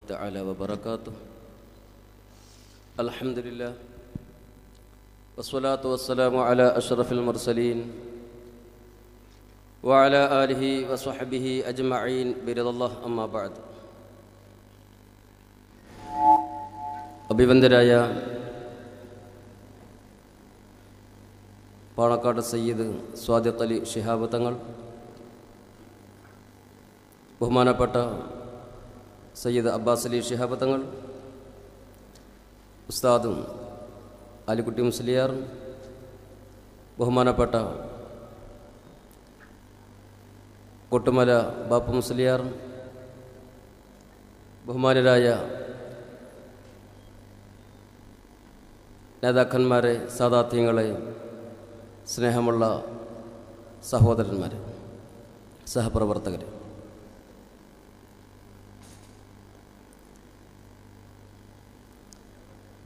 تعالى وبركاته. الحمد لله والصلاة والسلام على أشرف المرسلين وعلى آله وصحبه أجمعين برضا الله. أما بعد. അഭിവന്ദരായ പാണക്കാട് സയ്യിദ് സ്വാദിഖ് അലി ശിഹാബ് തങ്ങൾ, ബഹുമാനപ്പെട്ട സയ്യിദ് അബ്ബാസ് അലി ശിഹാബ് തങ്ങൾ, ഉസ്താദും അലിക്കുട്ടി മുസ്ലിയാർ, ബഹുമാനപ്പെട്ട കൊട്ടുമല ബാപ്പു മുസ്ലിയാർ, ബഹുമാനരായ നേതാക്കന്മാരെ, സാദാത്യങ്ങളെ, സ്നേഹമുള്ള സഹോദരന്മാരെ, സഹപ്രവർത്തകരെ,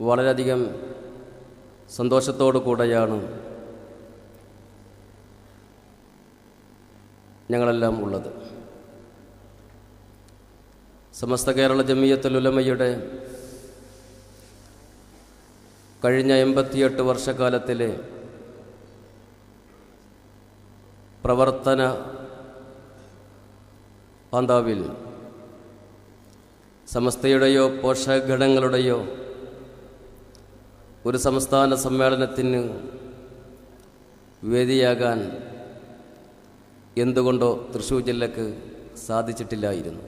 വളരെയധികം സന്തോഷത്തോടു കൂടെയാണ് ഞങ്ങളെല്ലാം ഉള്ളത്. സമസ്ത കേരള ജമിയത്തുൽ ഉലമയുടെ കഴിഞ്ഞ 88 വർഷക്കാലത്തിലെ പ്രവർത്തന പാന്താവിൽ സമസ്തയുടെയോ പോഷകഘടകങ്ങളുടെയോ ഒരു സംസ്ഥാന സമ്മേളനത്തിന് വേദിയാകാൻ എന്തുകൊണ്ടോ തൃശ്ശൂർ ജില്ലക്ക് സാധിച്ചിട്ടില്ലായിരുന്നു.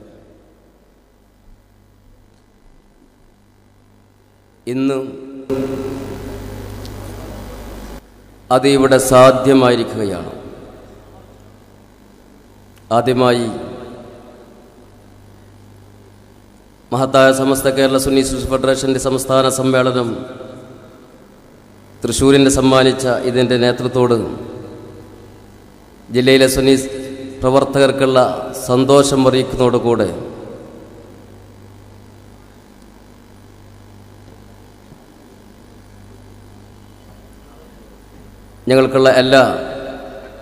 ഇന്ന് അത് ഇവിടെ സാധ്യമായിരിക്കുകയാണ്. ആദ്യമായി മഹത്തായ സമസ്ത കേരള സുന്നി ഫെഡറേഷൻ്റെ സംസ്ഥാന സമ്മേളനം തൃശ്ശൂരിന് സമ്മാനിച്ച ഇതിൻ്റെ നേതൃത്വത്തോട് ജില്ലയിലെ സുന്നി പ്രവർത്തകർക്കുള്ള സന്തോഷം അറിയിക്കുന്നതോടുകൂടെ ഞങ്ങൾക്കുള്ള എല്ലാ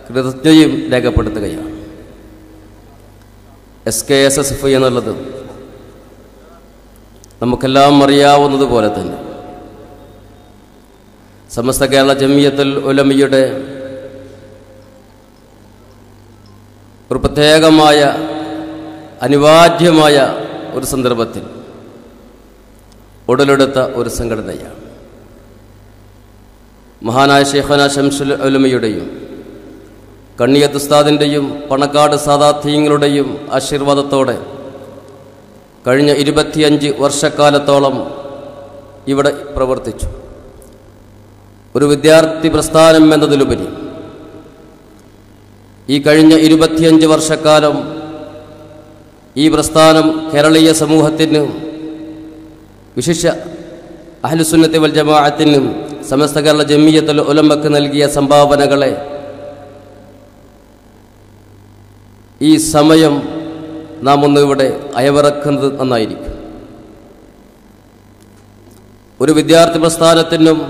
കൃതജ്ഞതയും രേഖപ്പെടുത്തുകയാണ്. SKSSF എന്നുള്ളത് നമുക്കെല്ലാം അറിയാവുന്നതുപോലെ തന്നെ സമസ്ത കേരള ജമിയത്തുൽ ഉലമയുടെ ഒരു പ്രത്യേകമായ അനിവാര്യമായ ഒരു സന്ദർഭത്തിൽ ഉടലെടുത്ത ഒരു സംഘടനയാണ്. മഹാനായ ശൈഖുനാ ശംസുൽ ഉലമയുടെയും കണ്ണിയത്ത് ഉസ്താദിൻ്റെയും പണക്കാട് സാദാത്യങ്ങളുടെയും ആശീർവാദത്തോടെ കഴിഞ്ഞ 25 വർഷക്കാലത്തോളം ഇവിടെ പ്രവർത്തിച്ചു. ഒരു വിദ്യാർത്ഥി പ്രസ്ഥാനം എന്നതിലുപരി ഈ കഴിഞ്ഞ 25 വർഷക്കാലം ഈ പ്രസ്ഥാനം കേരളീയ സമൂഹത്തിന്, വിശിഷ്യ അഹ്ലുസുന്നത്തി വൽ ജമാഅത്തിനും സമസ്ത കേരള ജമിയത്തുൽ ഉലമക്ക് നൽകിയ സംഭാവനകളെ ഈ സമയം നാം ഒന്നിവിടെ അയവിറക്കുന്നത് നന്നായിരിക്കും. ഒരു വിദ്യാർത്ഥി പ്രസ്ഥാനത്തിനും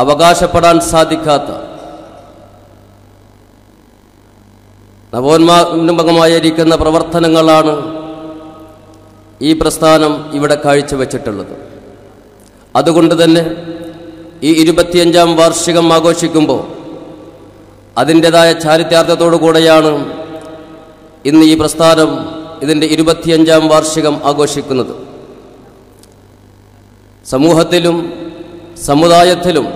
അവകാശപ്പെടാൻ സാധിക്കാത്ത നവോന്മുഖമായിരിക്കുന്ന പ്രവർത്തനങ്ങളാണ് ഈ പ്രസ്ഥാനം ഇവിടെ കാഴ്ചവെച്ചിട്ടുള്ളത്. അതുകൊണ്ട് തന്നെ ഈ 25ാം വാർഷികം ആഘോഷിക്കുമ്പോൾ അതിൻ്റെതായ ചാരിത്രാർത്ഥത്തോടു കൂടെയാണ് ഇന്ന് ഈ പ്രസ്ഥാനം ഇതിൻ്റെ 25ാം വാർഷികം ആഘോഷിക്കുന്നത്. സമൂഹത്തിലും സമുദായത്തിലും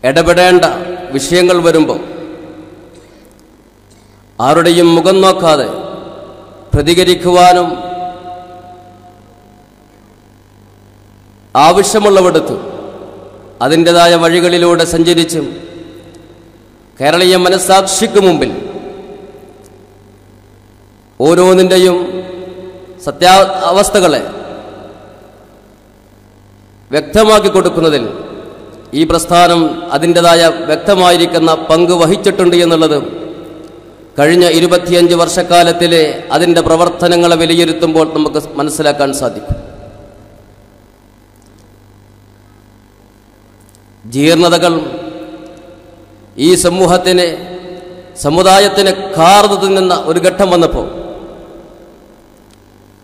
ഇടപെടേണ്ട വിഷയങ്ങൾ വരുമ്പോൾ ആരുടെയും മുഖം നോക്കാതെ പ്രതികരിക്കുവാനും ആവശ്യമുള്ളവിടത്ത് അതിൻ്റെതായ വഴികളിലൂടെ സഞ്ചരിച്ചും കേരളീയ മനസ്സാക്ഷിക്ക് മുമ്പിൽ ഓരോന്നിൻ്റെയും സത്യാവസ്ഥകളെ വ്യക്തമാക്കി കൊടുക്കുന്നതിൽ ഈ പ്രസ്ഥാനം അതിൻ്റെതായ വ്യക്തമായിരിക്കുന്ന പങ്ക് വഹിച്ചിട്ടുണ്ട് എന്നുള്ളത് കഴിഞ്ഞ 25 വർഷക്കാലത്തിലെ അതിൻ്റെ പ്രവർത്തനങ്ങളെ വിലയിരുത്തുമ്പോൾ നമുക്ക് മനസ്സിലാക്കാൻ സാധിക്കും. ജീർണതകൾ ഈ സമൂഹത്തിനെ സമുദായത്തിന് കാർന്നു തിന്നുന്ന ഒരു ഘട്ടം വന്നപ്പോൾ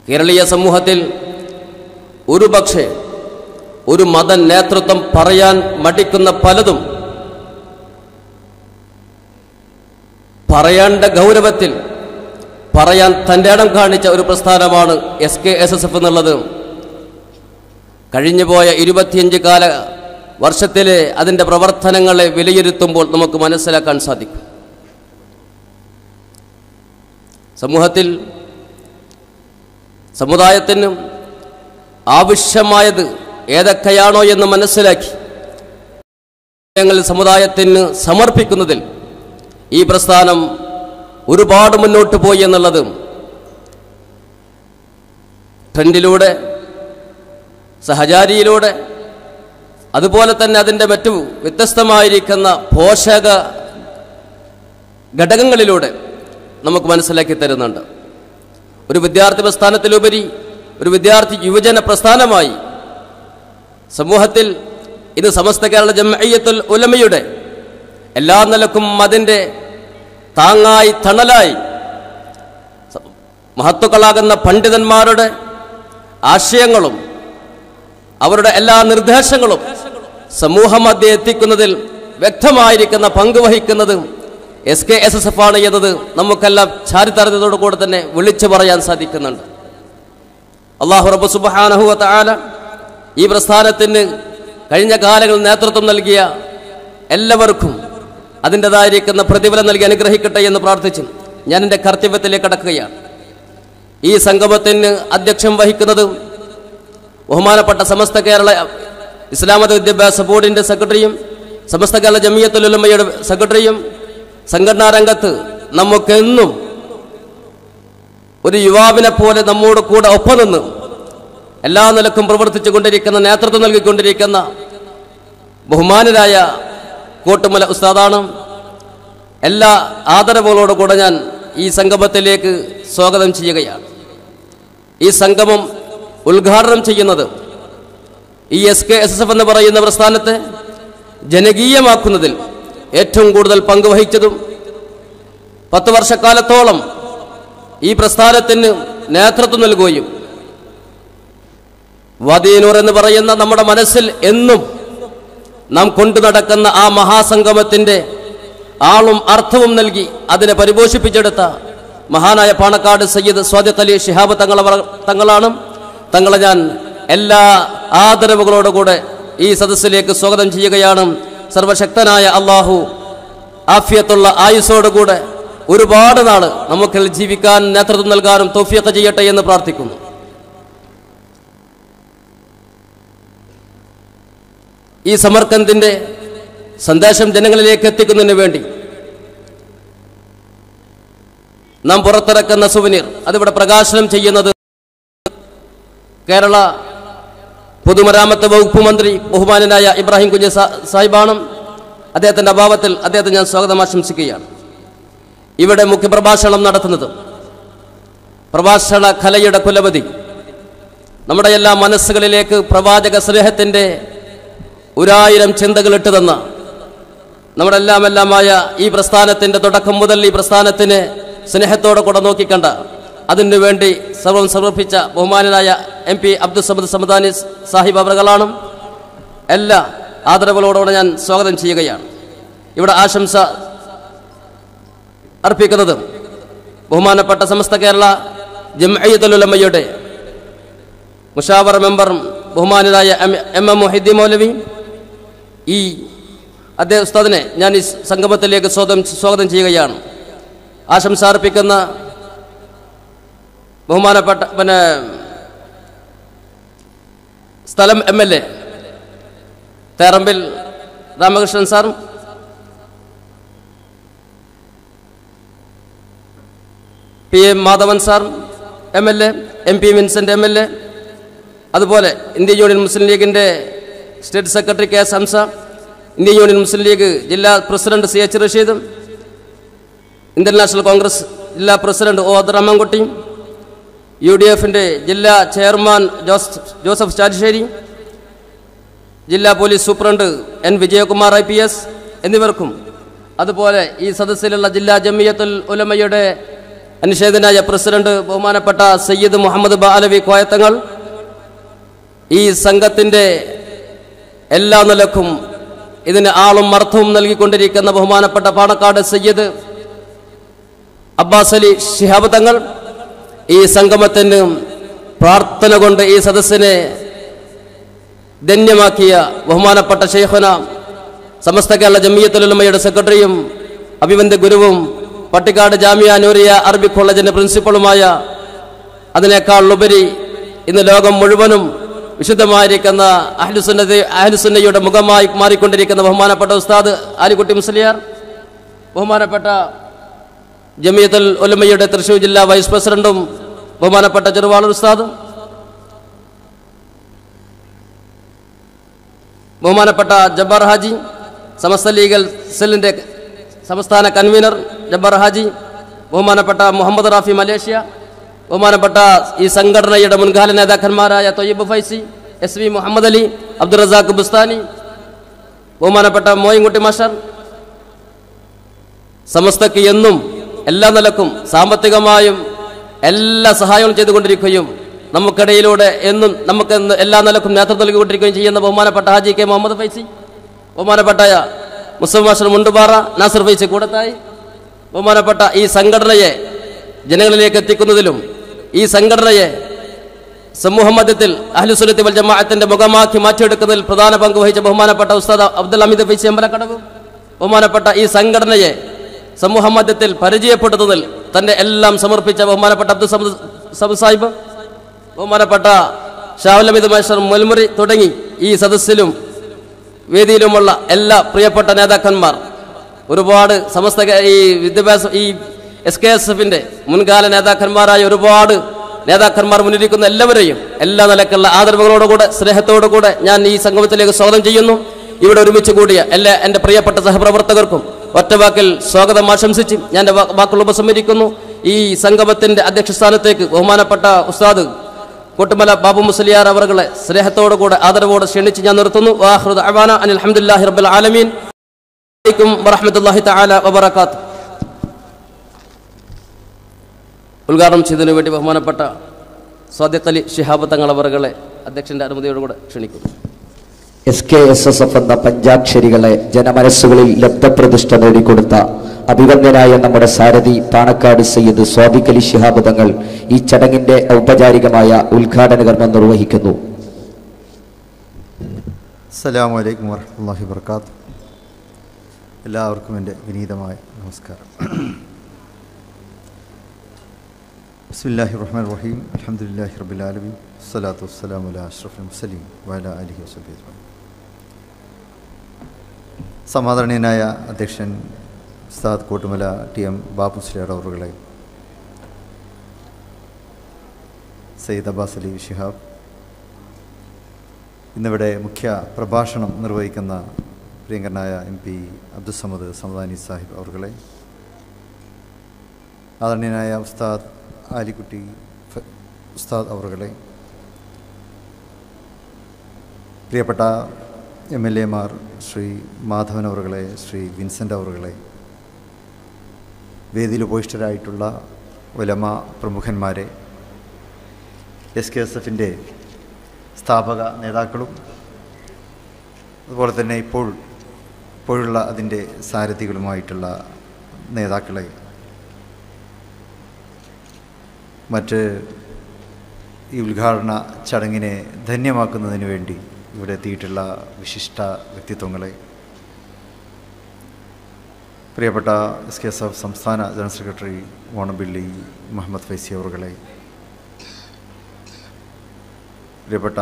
കേരളീയ സമൂഹത്തിൽ ഒരുപക്ഷെ ഒരു മത നേതൃത്വം പറയാൻ മടിക്കുന്ന പലതും പറയേണ്ട ഗൗരവത്തിൽ പറയാൻ തൻ്റെ ഇടം കാണിച്ച ഒരു പ്രസ്ഥാനമാണ് SKSSF എന്നുള്ളത് കഴിഞ്ഞുപോയ 25 വർഷത്തിലെ അതിൻ്റെ പ്രവർത്തനങ്ങളെ വിലയിരുത്തുമ്പോൾ നമുക്ക് മനസ്സിലാക്കാൻ സാധിക്കും. സമൂഹത്തിൽ സമുദായത്തിന് ആവശ്യമായത് ഏതൊക്കെയാണോ എന്ന് മനസ്സിലാക്കി സമുദായത്തിന് സമർപ്പിക്കുന്നതിൽ ഈ പ്രസ്ഥാനം ഒരുപാട് മുന്നോട്ട് പോയി എന്നുള്ളത് ട്രെൻഡിലൂടെ, സഹചാരിയിലൂടെ, അതുപോലെ തന്നെ അതിൻ്റെ മറ്റു വ്യത്യസ്തമായിരിക്കുന്ന പോഷക ഘടകങ്ങളിലൂടെ നമുക്ക് മനസ്സിലാക്കി തരുന്നുണ്ട്. ഒരു വിദ്യാർത്ഥി പ്രസ്ഥാനത്തിലുപരി ഒരു വിദ്യാർത്ഥി യുവജന പ്രസ്ഥാനമായി സമൂഹത്തിൽ ഇത് സമസ്ത കേരള ജംഇയ്യത്തുൽ ഉലമയുടെ എല്ലാ നിലക്കും അതിൻ്റെ താങ്ങായി തണലായി മഹത്തുക്കളാകുന്ന പണ്ഡിതന്മാരുടെ ആശയങ്ങളും അവരുടെ എല്ലാ നിർദ്ദേശങ്ങളും സമൂഹമധ്യേ എത്തിക്കുന്നതിൽ വ്യക്തമായിരിക്കുന്ന പങ്കുവഹിക്കുന്നത് SKSSF ആണ് എന്നത് നമുക്കെല്ലാം ചാരിതാർത്ഥ്യത്തോടുകൂടെ തന്നെ വിളിച്ചു പറയാൻ സാധിക്കുന്നുണ്ട്. അല്ലാഹു റബ്ബ് സുബ്ഹാനഹു വ തആല ഈ പ്രസ്ഥാനത്തിന് കഴിഞ്ഞ കാലങ്ങളിൽ നേതൃത്വം നൽകിയ എല്ലാവർക്കും അതിൻ്റെതായിരിക്കുന്ന പ്രതിഫലം നൽകി അനുഗ്രഹിക്കട്ടെ എന്ന് പ്രാർത്ഥിച്ചു ഞാൻ എൻ്റെ കർത്തവ്യത്തിലേക്ക് കടക്കുകയാണ്. ഈ സംഗമത്തിന് അധ്യക്ഷം വഹിക്കുന്നത് ബഹുമാനപ്പെട്ട സമസ്ത കേരള ഇസ്ലാമത വിദ്യാഭ്യാസ ബോർഡിൻ്റെ സെക്രട്ടറിയും സമസ്ത കേരള ജംഇയ്യത്തുൽ ഉലമയുടെ സെക്രട്ടറിയും സംഘടനാ രംഗത്ത് നമുക്കെന്നും ഒരു യുവാവിനെ പോലെ നമ്മോട് കൂടെ ഒപ്പം നിന്ന് എല്ലാ നിലക്കും പ്രവർത്തിച്ചു കൊണ്ടിരിക്കുന്ന, നേതൃത്വം നൽകിക്കൊണ്ടിരിക്കുന്ന ബഹുമാനരായ കോട്ടുമല ഉസ്താദാണ്. എല്ലാ ആദരവുകളോടുകൂടെ ഞാൻ ഈ സംഗമത്തിലേക്ക് സ്വാഗതം ചെയ്യുകയാണ്. ഈ സംഗമം ഉദ്ഘാടനം ചെയ്യുന്നത് ഈ SKSSF എന്ന് പറയുന്ന പ്രസ്ഥാനത്തെ ജനകീയമാക്കുന്നതിൽ ഏറ്റവും കൂടുതൽ പങ്കുവഹിച്ചതും 10 വർഷക്കാലത്തോളം ഈ പ്രസ്ഥാനത്തിന് നേതൃത്വം നൽകുകയും വദീനൂർ എന്ന് പറയുന്ന നമ്മുടെ മനസ്സിൽ എന്നും നാം കൊണ്ടു നടക്കുന്ന ആ മഹാസംഗമത്തിൻ്റെ ആളും അർത്ഥവും നൽകി അതിനെ പരിപോഷിപ്പിച്ചെടുത്ത മഹാനായ പാണക്കാട് സയ്യിദ് സ്വാദിഖ് അലി ശിഹാബ് തങ്ങളാണ്. തങ്ങളെ ഞാൻ എല്ലാ ആദരവുകളോടുകൂടെ ഈ സദസ്സിലേക്ക് സ്വാഗതം ചെയ്യുകയാണ്. സർവശക്തനായ അള്ളാഹു ആഫിയത്തുള്ള ആയുസ്സോടുകൂടെ ഒരുപാട് നാൾ നമുക്ക് ജീവിക്കാൻ നേതൃത്വം നൽകാനും തൗഫീഖ് ചെയ്യട്ടെ എന്ന് പ്രാർത്ഥിക്കുന്നു. ഈ സമർക്കന്തിൻ്റെ സന്ദേശം ജനങ്ങളിലേക്ക് എത്തിക്കുന്നതിന് വേണ്ടി നാം പുറത്തിറക്കുന്ന സുവനീർ അതിവിടെ പ്രകാശനം ചെയ്യുന്നത് കേരള പൊതുമരാമത്ത് വകുപ്പ് മന്ത്രി ബഹുമാനനായ ഇബ്രാഹിം കുഞ്ഞ് സാഹിബാണ്. അദ്ദേഹത്തിൻ്റെ അഭാവത്തിൽ അദ്ദേഹത്തെ ഞാൻ സ്വാഗതം ആശംസിക്കുകയാണ്. ഇവിടെ മുഖ്യപ്രഭാഷണം നടത്തുന്നത് പ്രഭാഷണ കലയുടെ കുലപതി, നമ്മുടെ എല്ലാ മനസ്സുകളിലേക്ക് പ്രവാചക സ്നേഹത്തിൻ്റെ 1000 ചിന്തകൾ ഇട്ടു തന്ന നമ്മുടെ എല്ലാമായ ഈ പ്രസ്ഥാനത്തിൻ്റെ തുടക്കം മുതൽ ഈ പ്രസ്ഥാനത്തിന് സ്നേഹത്തോടെ കൂടെ നോക്കിക്കണ്ട, അതിനു വേണ്ടി സർവം സമർപ്പിച്ച ബഹുമാനനായ MP അബ്ദുൽ സമദ് സമദാനി സാഹിബ് അവറുകളാണ്. എല്ലാ ആദരവുകളോടുകൂടെ ഞാൻ സ്വാഗതം ചെയ്യുകയാണ്. ഇവിടെ ആശംസ അർപ്പിക്കുന്നത് ബഹുമാനപ്പെട്ട സമസ്ത കേരള ജംഇയ്യത്തുൽ ഉലമയുടെ മുഷാവറ മെമ്പർ ബഹുമാനനായ MM മുഹിദ്ദീൻ മൗലവി. ഈ അദ്ദേഹം ഉസ്താദിനെ ഞാൻ ഈ സംഗമത്തിലേക്ക് സ്വാഗതം ചെയ്യുകയാണ്. ആശംസ അർപ്പിക്കുന്ന ബഹുമാനപ്പെട്ട സ്ഥലം MLA Therambil Ramakrishnan sir, PM Madhavan sir MLA, MP Vincent MLA, അതുപോലെ ഇന്ത്യൻ യൂണിയൻ മുസ്ലിം ലീഗിൻ്റെ state secretary KS Hamza, Indian Union Muslim League ജില്ലാ president CH Rasheed, Indian National Congress ജില്ലാ പ്രസിഡന്റ് O അബ്ദുറഹ്മാൻകുട്ടി, UDFൻ്റെ ജില്ലാ ചെയർമാൻ ജോസഫ് ചാലിശ്ശേരി, ജില്ലാ police superintendent N Vijayakumar IPS എന്നിവർക്കും അതുപോലെ ഈ സദസ്സിലുള്ള ജില്ലാ ജമിയത്തുൽ ഉലമയുടെ അനുശേദനായ പ്രസിഡന്റ് ബഹുമാനപ്പെട്ട സയ്യിദ് മുഹമ്മദ് ബാലവി കോയത്തങ്ങൾ, ഈ സംഘത്തിൻ്റെ എല്ലാ നിലക്കും ഇതിന് ആളും അർത്ഥവും നൽകിക്കൊണ്ടിരിക്കുന്ന ബഹുമാനപ്പെട്ട പാണക്കാട് സയ്യിദ് അബ്ബാസ് അലി ശിഹാബ് തങ്ങൾ, ഈ സംഗമത്തിന് പ്രാർത്ഥന കൊണ്ട് ഈ സദസ്സിനെ ധന്യമാക്കിയ ബഹുമാനപ്പെട്ട ശൈഖുന സമസ്ത കേരള ജമിയത്തുൽ ഉലമയുടെ സെക്രട്ടറിയും അഭിവന്ദ്യ ഗുരുവും പട്ടിക്കാട് ജാമിയ നൂറിയ അറബിക് കോളേജിന്റെ പ്രിൻസിപ്പളുമായ, അതിനേക്കാൾ ഉപരി ഇന്ന് ലോകം മുഴുവനും വിശുദ്ധമായിരിക്കുന്ന അഹ്ലുസുന്നയുടെ മുഖമായി മാറിക്കൊണ്ടിരിക്കുന്ന ബഹുമാനപ്പെട്ട ഉസ്താദ് ആലിക്കുട്ടി മുസ്ലിയാർ, ബഹുമാനപ്പെട്ട ജമിയത്തുൽ ഉലമയുടെ തൃശ്ശൂർ ജില്ലാ വൈസ് പ്രസിഡന്റും ബഹുമാനപ്പെട്ട ചെറുവാളൂർ ഉസ്താദും, ബഹുമാനപ്പെട്ട ജബ്ബാർ ഹാജി, സമസ്ത ലീഗൽ സെല്ലിന്റെ സംസ്ഥാന കൺവീനർ ജബ്ബാർ ഹാജി, ബഹുമാനപ്പെട്ട മുഹമ്മദ് റാഫി മലേഷ്യ, ബഹുമാനപ്പെട്ട ഈ സംഘടനയുടെ മുൻകാല നേതാക്കന്മാരായ തൊയ്യബ് ഫൈസി, എസ് വി മുഹമ്മദ് അലി, അബ്ദുൾ റസാഖ് ബുസ്താനി, ബഹുമാനപ്പെട്ട മോയിൻകുട്ടി മാസ്റ്റർ, സമസ്തക്ക് എന്നും എല്ലാ നിലക്കും സാമ്പത്തികമായും എല്ലാ സഹായവും ചെയ്തുകൊണ്ടിരിക്കുകയും നമുക്കിടയിലൂടെ എന്നും നമുക്ക് എല്ലാ നിലക്കും നേതൃത്വം നൽകിക്കൊണ്ടിരിക്കുകയും ചെയ്യുന്ന ബഹുമാനപ്പെട്ട ഹാജി കെ മുഹമ്മദ് ഫൈസി, ബഹുമാനപ്പെട്ട മുസ്ലിം മാസ്റ്റർ മുണ്ടുപാറ, നാസർ ഫൈസി കൂടത്തായി, ബഹുമാനപ്പെട്ട ഈ സംഘടനയെ ജനങ്ങളിലേക്ക് എത്തിക്കുന്നതിലും ഈ സംഘടനയെ സമൂഹമധ്യത്തിൽ അഹ്ലുസുന്നത്തി വൽ ജമാഅത്തിന്റെ മുഖമാക്കി മാറ്റിയെടുക്കുന്നതിൽ പ്രധാന പങ്ക് വഹിച്ച ബഹുമാനപ്പെട്ട ഉസ്താദ് അബ്ദുൽ ഹമീദ് ഫൈസി അമ്പലക്കടവ്, ബഹുമാനപ്പെട്ട ഈ സംഘടനയെ സമൂഹമധ്യത്തിൽ പരിചയപ്പെടുത്തുന്നതിൽ തന്റെ എല്ലാം സമർപ്പിച്ച ബഹുമാനപ്പെട്ട അബ്ദുൽ സമദ് സാഹിബ്, ബഹുമാനപ്പെട്ട ഷാഹുൽ ഹമീദ് മാസ്റ്റർ മുൽമുറി തുടങ്ങി ഈ സദസ്സിലും വേദിയിലുമുള്ള എല്ലാ പ്രിയപ്പെട്ട നേതാക്കന്മാർ, ഒരുപാട് സമസ്ത ഈ വിദ്യാഭ്യാസ ഈ SKSF-ന്റെ മുൻകാല നേതാക്കന്മാരായ ഒരുപാട് നേതാക്കന്മാർ മുന്നിരിക്കുന്ന എല്ലാവരെയും എല്ലാ നിലക്കുള്ള ആദരവുകളോടുകൂടെ സ്നേഹത്തോടുകൂടെ ഞാൻ ഈ സംഗമത്തിലേക്ക് സ്വാഗതം ചെയ്യുന്നു. ഇവിടെ ഒരുമിച്ച് കൂടിയ എല്ലാ എൻ്റെ പ്രിയപ്പെട്ട സഹപ്രവർത്തകർക്കും ഒറ്റവാക്കിൽ സ്വാഗതം ആശംസിച്ച് ഞാൻ എൻ്റെ വാക്കുകൾ ഉപസംഹരിക്കുന്നു. ഈ സംഗമത്തിന്റെ അധ്യക്ഷ സ്ഥാനത്തേക്ക് ബഹുമാനപ്പെട്ട ഉസ്താദ് കോട്ടുമല ബാബു മുസ്ലിയാർ അവറുകളെ സ്നേഹത്തോടുകൂടെ ആദരവോടെ ക്ഷണിച്ച് ഞാൻ നിർത്തുന്നു. വാഖിറു ദഅവാന അനിൽ ഹംദുലില്ലാഹി റബ്ബിൽ ആലമീൻ. അലൈക്കും വറഹ്മത്തുള്ളാഹി തആല വബറകാത്ത്. ഉദ്ഘാടനം ചെയ്തതിനു വേണ്ടി ബഹുമാനപ്പെട്ട സ്വാദിഖ് അലി ശിഹാബ് തങ്ങൾ അവറുകളെ അധ്യക്ഷന്റെ അനുമതിയോടുകൂടെ ക്ഷണിക്കുന്നു. SKSSF എന്ന പഞ്ചാക്ഷരികളെ ജനമനസ്സുകളിൽ ലബ്ധപ്രതിഷ്ഠ നേടിക്കൊടുത്ത അഭിവന്ദനായ നമ്മുടെ സാരഥി പാണക്കാട് സയ്യിദ് സ്വാദിഖ് അലി ശിഹാബ് തങ്ങൾ ഈ ചടങ്ങിന്റെ ഔപചാരികമായ ഉദ്ഘാടന കർമ്മം നിർവഹിക്കുന്നു. അസ്സലാമു അലൈക്കും വറഹ്മത്തുള്ളാഹി വബറകാതുഹു. എല്ലാവർക്കും എൻ്റെ വിനീതമായ നമസ്കാരം. ബിസ്മില്ലാഹിർ റഹ്മാനിർ റഹീം. അൽഹംദുലില്ലാഹി റബ്ബിൽ ആലമീൻ. വസ്സലാത്തു വസ്സലാമു അലാ അഷ്റഫിൽ മുർസലീൻ വഅലാ ആലിഹി വസഹ്ബിഹി അജ്മഈൻ. സമാദരണീയനായ അധ്യക്ഷൻ ഉസ്താദ് കോട്ടുമല TM ബാബു മുസ്ലിയാർ അവറുകളെ, സയ്യിദ് അബ്ബാസ് അലി ശിഹാബ്, ഇന്നിവിടെ മുഖ്യ പ്രഭാഷണം നിർവഹിക്കുന്ന പ്രിയങ്കരനായ MP അബ്ദുൽ സമദ് സമദാനി സാഹിബ് അവറുകളെ, ആദരണീയനായ ഉസ്താദ് ആലിക്കുട്ടി ഉസ്താദ് അവറുകളെ, പ്രിയപ്പെട്ട MLA-മാർ ശ്രീ മാധവൻ അവറുകളെ, ശ്രീ വിൻസെൻ്റ് അവറുകളെ, വേദിയിൽ ഉപവിഷ്ടരായിട്ടുള്ള ഉലമ പ്രമുഖന്മാരെ, SKSF-ൻ്റെ സ്ഥാപക നേതാക്കളും അതുപോലെ തന്നെ ഇപ്പോഴുള്ള അതിൻ്റെ സാരഥികളുമായിട്ടുള്ള നേതാക്കളെ, മറ്റ് ഈ ഉദ്ഘാടന ചടങ്ങിനെ ധന്യമാക്കുന്നതിന് വേണ്ടി ഇവിടെ എത്തിയിട്ടുള്ള വിശിഷ്ട വ്യക്തിത്വങ്ങളെ, പ്രിയപ്പെട്ട SKSF സംസ്ഥാന ജനറൽ സെക്രട്ടറി വോണബിള്ളി മുഹമ്മദ് ഫൈസി അവറുകളെ, പ്രിയപ്പെട്ട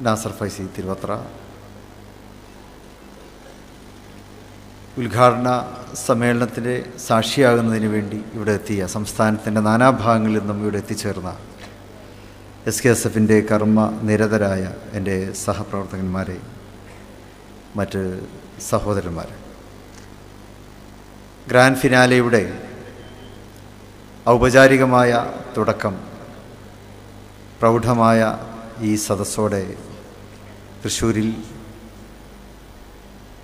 നാസർ ഫൈസി തിരുവത്ര, ഉദ്ഘാടന സമ്മേളനത്തിൻ്റെ സാക്ഷിയാകുന്നതിന് വേണ്ടി ഇവിടെ എത്തിയ സംസ്ഥാനത്തിൻ്റെ നാനാഭാഗങ്ങളിൽ നിന്നും ഇവിടെ എത്തിച്ചേർന്ന SKSF-ൻ്റെ കർമ്മ നിരതരായ എൻ്റെ സഹപ്രവർത്തകന്മാരെ, മറ്റ് സഹോദരന്മാരെ, ഗ്രാൻഡ് ഫിനാലെയുടെ ഔപചാരികമായ തുടക്കം പ്രൗഢമായ ഈ സദസ്സോടെ തൃശ്ശൂരിൽ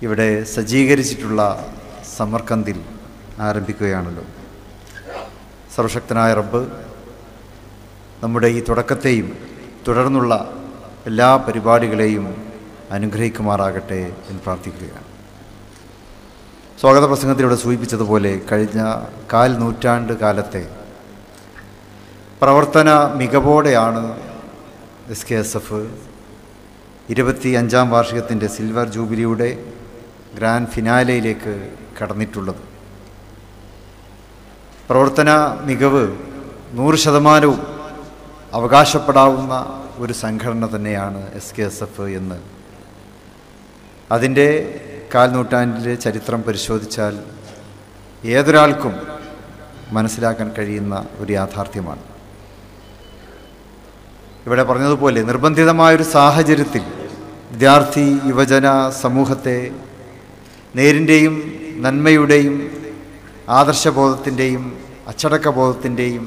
ഇവിടെ സജ്ജീകരിച്ചിട്ടുള്ള സമർക്കന്തിൽ ആരംഭിക്കുകയാണല്ലോ. സർവശക്തനായ റബ്ബ് നമ്മുടെ ഈ തുടക്കത്തെയും തുടർന്നുള്ള എല്ലാ പരിപാടികളെയും അനുഗ്രഹിക്കുമാറാകട്ടെ എന്ന് പ്രാർത്ഥിക്കുകയാണ്. സ്വാഗത പ്രസംഗത്തിലൂടെ സൂചിപ്പിച്ചതുപോലെ കഴിഞ്ഞ 4 നൂറ്റാണ്ട് കാലത്തെ പ്രവർത്തന മികവോടെയാണ് SKSF 25ാം വാർഷികത്തിൻ്റെ സിൽവർ ജൂബിലിയുടെ ഗ്രാൻഡ് ഫിനാലയിലേക്ക് കടന്നിട്ടുള്ളത്. പ്രവർത്തന മികവ് 100% അവകാശപ്പെടാവുന്ന ഒരു സംഘടന തന്നെയാണ് SKSF എന്ന് അതിൻ്റെ 4 നൂറ്റാണ്ടിലെ ചരിത്രം പരിശോധിച്ചാൽ ഏതൊരാൾക്കും മനസ്സിലാക്കാൻ കഴിയുന്ന ഒരു യാഥാർത്ഥ്യമാണ്. ഇവിടെ പറഞ്ഞതുപോലെ നിർബന്ധിതമായൊരു സാഹചര്യത്തിൽ വിദ്യാർത്ഥി യുവജന സമൂഹത്തെ നേരിൻ്റെയും നന്മയുടെയും ആദർശബോധത്തിൻ്റെയും അച്ചടക്കബോധത്തിൻ്റെയും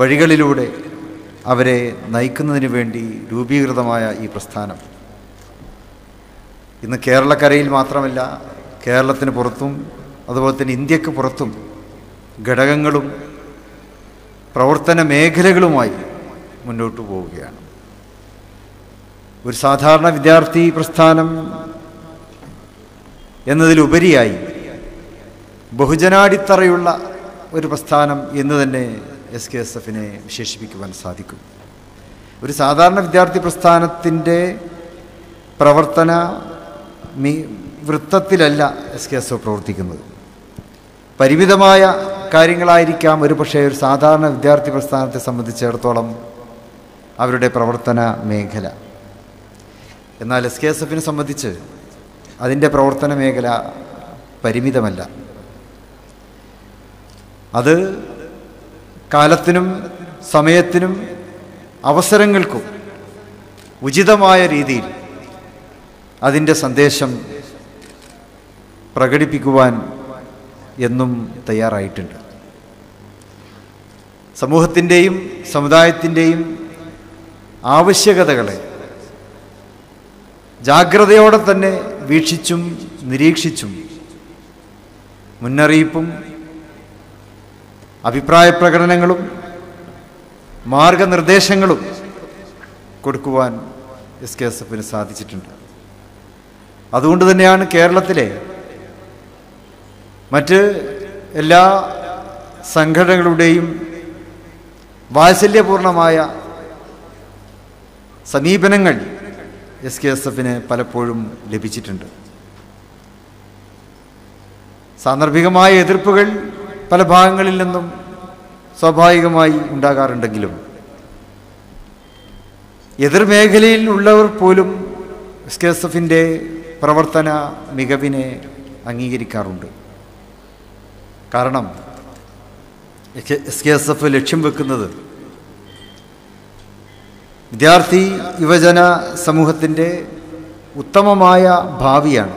വഴികളിലൂടെ അവരെ നയിക്കുന്നതിന് വേണ്ടി രൂപീകൃതമായ ഈ പ്രസ്ഥാനം ഇന്ന് കേരളക്കരയിൽ മാത്രമല്ല, കേരളത്തിന് പുറത്തും അതുപോലെ തന്നെ ഇന്ത്യക്ക് പുറത്തും ഘടകങ്ങളും പ്രവർത്തന മേഖലകളുമായി മുന്നോട്ട് പോവുകയാണ്. ഒരു സാധാരണ വിദ്യാർത്ഥി പ്രസ്ഥാനം എന്നതിലുപരിയായി ബഹുജനാടിത്തറയുള്ള ഒരു പ്രസ്ഥാനം എന്ന് തന്നെ SKSFനെ വിശേഷിപ്പിക്കുവാൻ സാധിക്കും. ഒരു സാധാരണ വിദ്യാർത്ഥി പ്രസ്ഥാനത്തിൻ്റെ പ്രവർത്തന വൃത്തത്തിലല്ല SKSF പ്രവർത്തിക്കുന്നത്. പരിമിതമായ കാര്യങ്ങളായിരിക്കാം ഒരു പക്ഷേ ഒരു സാധാരണ വിദ്യാർത്ഥി പ്രസ്ഥാനത്തെ സംബന്ധിച്ചിടത്തോളം അവരുടെ പ്രവർത്തന മേഖല. എന്നാൽ SKSFനെ സംബന്ധിച്ച് അതിൻ്റെ പ്രവർത്തന മേഖല പരിമിതമല്ല. അത് കാലത്തിനും സമയത്തിനും അവസരങ്ങൾക്കും ഉചിതമായ രീതിയിൽ അതിൻ്റെ സന്ദേശം പ്രകടിപ്പിക്കുവാൻ എന്നും തയ്യാറായിട്ടുണ്ട്. സമൂഹത്തിൻ്റെയും സമുദായത്തിൻ്റെയും ആവശ്യകതകളെ ജാഗ്രതയോടെ തന്നെ വീക്ഷിച്ചും നിരീക്ഷിച്ചും മുന്നറിയിപ്പും അഭിപ്രായ പ്രകടനങ്ങളും മാർഗനിർദ്ദേശങ്ങളും കൊടുക്കുവാൻ SKSFന് സാധിച്ചിട്ടുണ്ട്. അതുകൊണ്ട് തന്നെയാണ് കേരളത്തിലെ മറ്റ് എല്ലാ സംഘടനകളുടെയും വാത്സല്യപൂർണമായ സമീപനങ്ങൾ SKSFന് പലപ്പോഴും ലഭിച്ചിട്ടുണ്ട്. സാന്ദർഭികമായ എതിർപ്പുകൾ പല ഭാഗങ്ങളിൽ നിന്നും സ്വാഭാവികമായി ഉണ്ടാകാറുണ്ടെങ്കിലും എതിർമേഖലയിൽ ഉള്ളവർ പോലും SKSFൻ്റെ പ്രവർത്തന മികവിനെ അംഗീകരിക്കാറുണ്ട്. കാരണം SKSF ലക്ഷ്യം വെക്കുന്നത് വിദ്യാർത്ഥി യുവജന സമൂഹത്തിൻ്റെ ഉത്തമമായ ഭാവിയാണ്.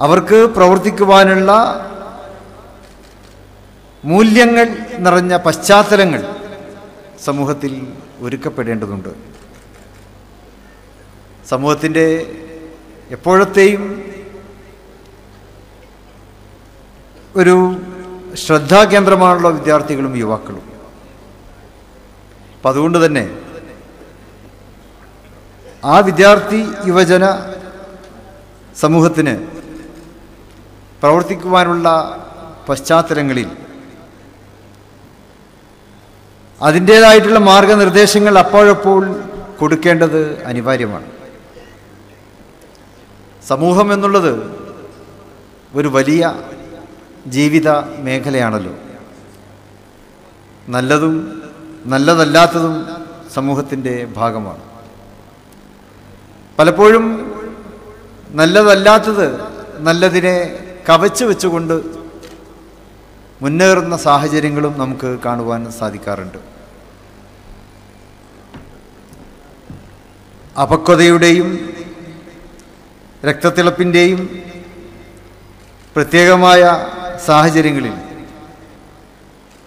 അവർക്ക് പ്രവർത്തിക്കുവാനുള്ള മൂല്യങ്ങൾ നിറഞ്ഞ പശ്ചാത്തലങ്ങൾ സമൂഹത്തിൽ ഒരുക്കപ്പെടേണ്ടതുണ്ട്. സമൂഹത്തിൻ്റെ എപ്പോഴത്തെയും ഒരു ശ്രദ്ധാകേന്ദ്രമാണല്ലോ വിദ്യാർത്ഥികളും യുവാക്കളും. അപ്പം അതുകൊണ്ട് തന്നെ ആ വിദ്യാർത്ഥി യുവജന സമൂഹത്തിന് പ്രവർത്തിക്കുവാനുള്ള പശ്ചാത്തലങ്ങളിൽ അതിൻ്റേതായിട്ടുള്ള മാർഗനിർദ്ദേശങ്ങൾ അപ്പോഴപ്പോൾ കൊടുക്കേണ്ടത് അനിവാര്യമാണ്. സമൂഹം എന്നുള്ളത് ഒരു വലിയ ജീവിത മേഖലയാണല്ലോ. നല്ലതും നല്ലതല്ലാത്തതും സമൂഹത്തിൻ്റെ ഭാഗമാണ്. പലപ്പോഴും നല്ലതല്ലാത്തത് നല്ലതിനെ കവച്ചു വെച്ചുകൊണ്ട് മുന്നേറുന്ന സാഹചര്യങ്ങളും നമുക്ക് കാണുവാൻ സാധിക്കാറുണ്ട്. അപക്വതയുടെയും രക്തത്തിളപ്പിൻ്റെയും പ്രത്യേകമായ സാഹചര്യങ്ങളിൽ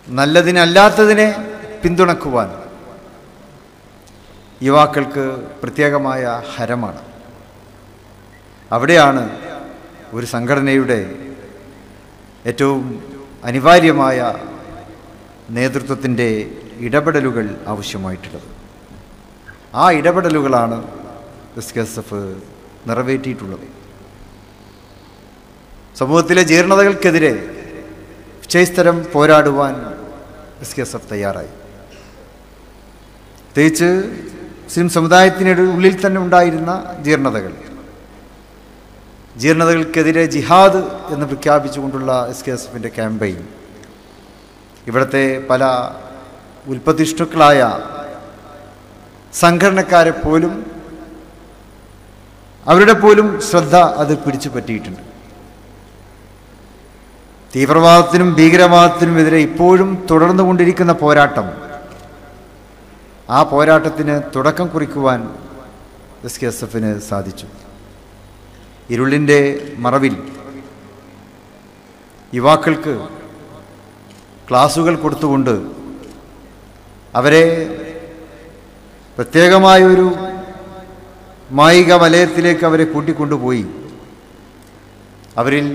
നല്ലതിനല്ലാത്തതിനെ പിന്തുണക്കുവാൻ യുവാക്കൾക്ക് പ്രത്യേകമായ ഹരമാണ്. അവിടെയാണ് ഒരു സംഘടനയുടെ ഏറ്റവും അനിവാര്യമായ നേതൃത്വത്തിൻ്റെ ഇടപെടലുകൾ ആവശ്യമായിട്ടുള്ളത്. ആ ഇടപെടലുകളാണ് SKSF നിറവേറ്റിയിട്ടുള്ളത്. സമൂഹത്തിലെ ജീർണതകൾക്കെതിരെ വിജയസ്തരം പോരാടുവാൻ SKSF തയ്യാറായി. പ്രത്യേകിച്ച് മുസ്ലിം സമുദായത്തിൻ്റെ ഉള്ളിൽ തന്നെ ഉണ്ടായിരുന്ന ജീർണതകൾക്കെതിരെ ജിഹാദ് എന്ന് പ്രഖ്യാപിച്ചുകൊണ്ടുള്ള SKSFൻ്റെ ക്യാമ്പയിൻ ഇവിടുത്തെ പല ഉൽപ്പതിഷ്ണുക്കളായ സംഘടനക്കാരെ പോലും അവരുടെ പോലും ശ്രദ്ധ അത് പിടിച്ചു പറ്റിയിട്ടുണ്ട്. തീവ്രവാദത്തിനും ഭീകരവാദത്തിനുമെതിരെ ഇപ്പോഴും തുടർന്നുകൊണ്ടിരിക്കുന്ന പോരാട്ടം, ആ പോരാട്ടത്തിന് തുടക്കം കുറിക്കുവാൻ SKSFന് സാധിച്ചു. ഇരുളിൻ്റെ മറവിൽ യുവാക്കൾക്ക് ക്ലാസുകൾ കൊടുത്തുകൊണ്ട് അവരെ പ്രത്യേകമായൊരു മായിക വലയത്തിലേക്ക് അവരെ കൂട്ടിക്കൊണ്ടുപോയി അവരിൽ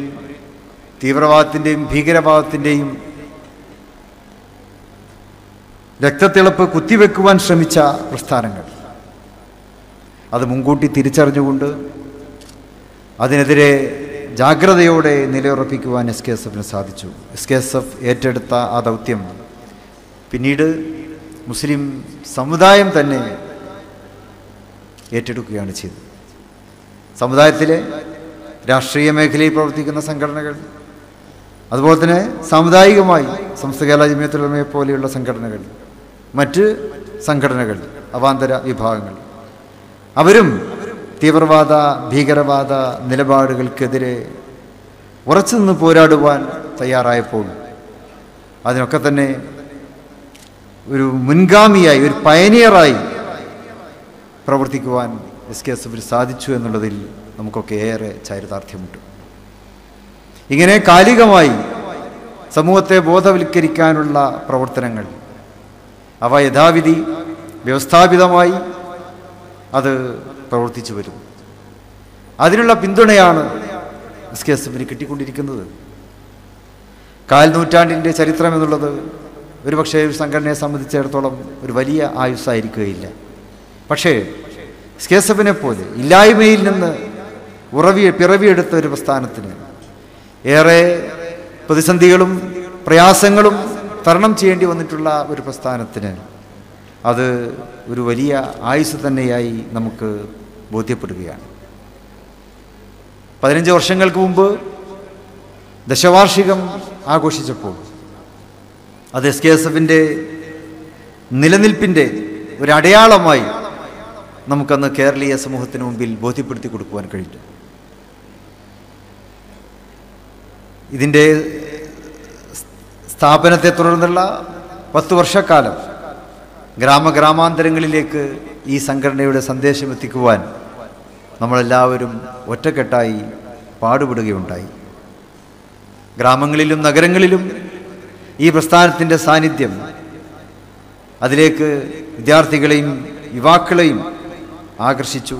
തീവ്രവാദത്തിൻ്റെയും ഭീകരവാദത്തിൻ്റെയും രക്തത്തിളപ്പ് കുത്തിവെക്കുവാൻ ശ്രമിച്ച പ്രസ്ഥാനങ്ങൾ അത് മുൻകൂട്ടി തിരിച്ചറിഞ്ഞുകൊണ്ട് അതിനെതിരെ ജാഗ്രതയോടെ നിലയുറപ്പിക്കുവാൻ SKSFന് സാധിച്ചു. SKSF ഏറ്റെടുത്ത ആ ദൗത്യം പിന്നീട് മുസ്ലിം സമുദായം തന്നെ ഏറ്റെടുക്കുകയാണ് ചെയ്തത്. സമുദായത്തിലെ രാഷ്ട്രീയ മേഖലയിൽ പ്രവർത്തിക്കുന്ന സംഘടനകൾ, അതുപോലെ തന്നെ സാമുദായികമായി സമസ്ത കേരള ജമിയത്തുൽ ഉലമയെ പോലെയുള്ള സംഘടനകൾ, മറ്റ് സംഘടനകൾ, അവാന്തര വിഭാഗങ്ങൾ, അവരും തീവ്രവാദ ഭീകരവാദ നിലപാടുകൾക്കെതിരെ ഉറച്ചു നിന്ന് പോരാടുവാൻ തയ്യാറായപ്പോൾ അതിനൊക്കെ തന്നെ ഒരു മുൻഗാമിയായി, ഒരു പയനിയറായി പ്രവർത്തിക്കുവാൻ SKSFന് സാധിച്ചു എന്നുള്ളതിൽ നമുക്കൊക്കെ ഏറെ ചാരിതാർത്ഥ്യമുണ്ട്. ഇങ്ങനെ കാലികമായി സമൂഹത്തെ ബോധവൽക്കരിക്കാനുള്ള പ്രവർത്തനങ്ങൾ അവ യഥാവിധി വ്യവസ്ഥാപിതമായി അത് പ്രവർത്തിച്ചു വരുന്നു. അതിനുള്ള പിന്തുണയാണ് SKSFന് കിട്ടിക്കൊണ്ടിരിക്കുന്നത്. കാൽ നൂറ്റാണ്ടിൻ്റെ ചരിത്രം എന്നുള്ളത് ഒരുപക്ഷേ ഒരു സംഘടനയെ സംബന്ധിച്ചിടത്തോളം ഒരു വലിയ ആയുസ്സായിരിക്കുകയില്ല. പക്ഷേ SKSFനെ പോലെ ഇല്ലായ്മയിൽ നിന്ന് പിറവിയെടുത്ത ഒരു പ്രസ്ഥാനത്തിന് ഏറെ പ്രതിസന്ധികളും പ്രയാസങ്ങളും തരണം ചെയ്യേണ്ടി വന്നിട്ടുള്ള ഒരു പ്രസ്ഥാനത്തിന് അത് ഒരു വലിയ ആയുസ് തന്നെയായി നമുക്ക് ബോധ്യപ്പെടുകയാണ്. 15 വർഷങ്ങൾക്ക് മുമ്പ് ദശവാർഷികം ആഘോഷിച്ചപ്പോൾ അത് SKSFൻ്റെ നിലനിൽപ്പിൻ്റെ ഒരു അടയാളമായി നമുക്കന്ന് കേരളീയ സമൂഹത്തിന് മുമ്പിൽ ബോധ്യപ്പെടുത്തി കൊടുക്കുവാൻ കഴിഞ്ഞു. ഇതിൻ്റെ സ്ഥാപനത്തെ തുടർന്നുള്ള 10 വർഷക്കാലം ഗ്രാമാന്തരങ്ങളിലേക്ക് ഈ സംഘടനയുടെ സന്ദേശം എത്തിക്കുവാൻ നമ്മളെല്ലാവരും ഒറ്റക്കെട്ടായി പാടുപെടുകയുണ്ടായി. ഗ്രാമങ്ങളിലും നഗരങ്ങളിലും ഈ പ്രസ്ഥാനത്തിൻ്റെ സാന്നിധ്യം അതിലേക്ക് വിദ്യാർത്ഥികളെയും യുവാക്കളെയും ആകർഷിച്ചു.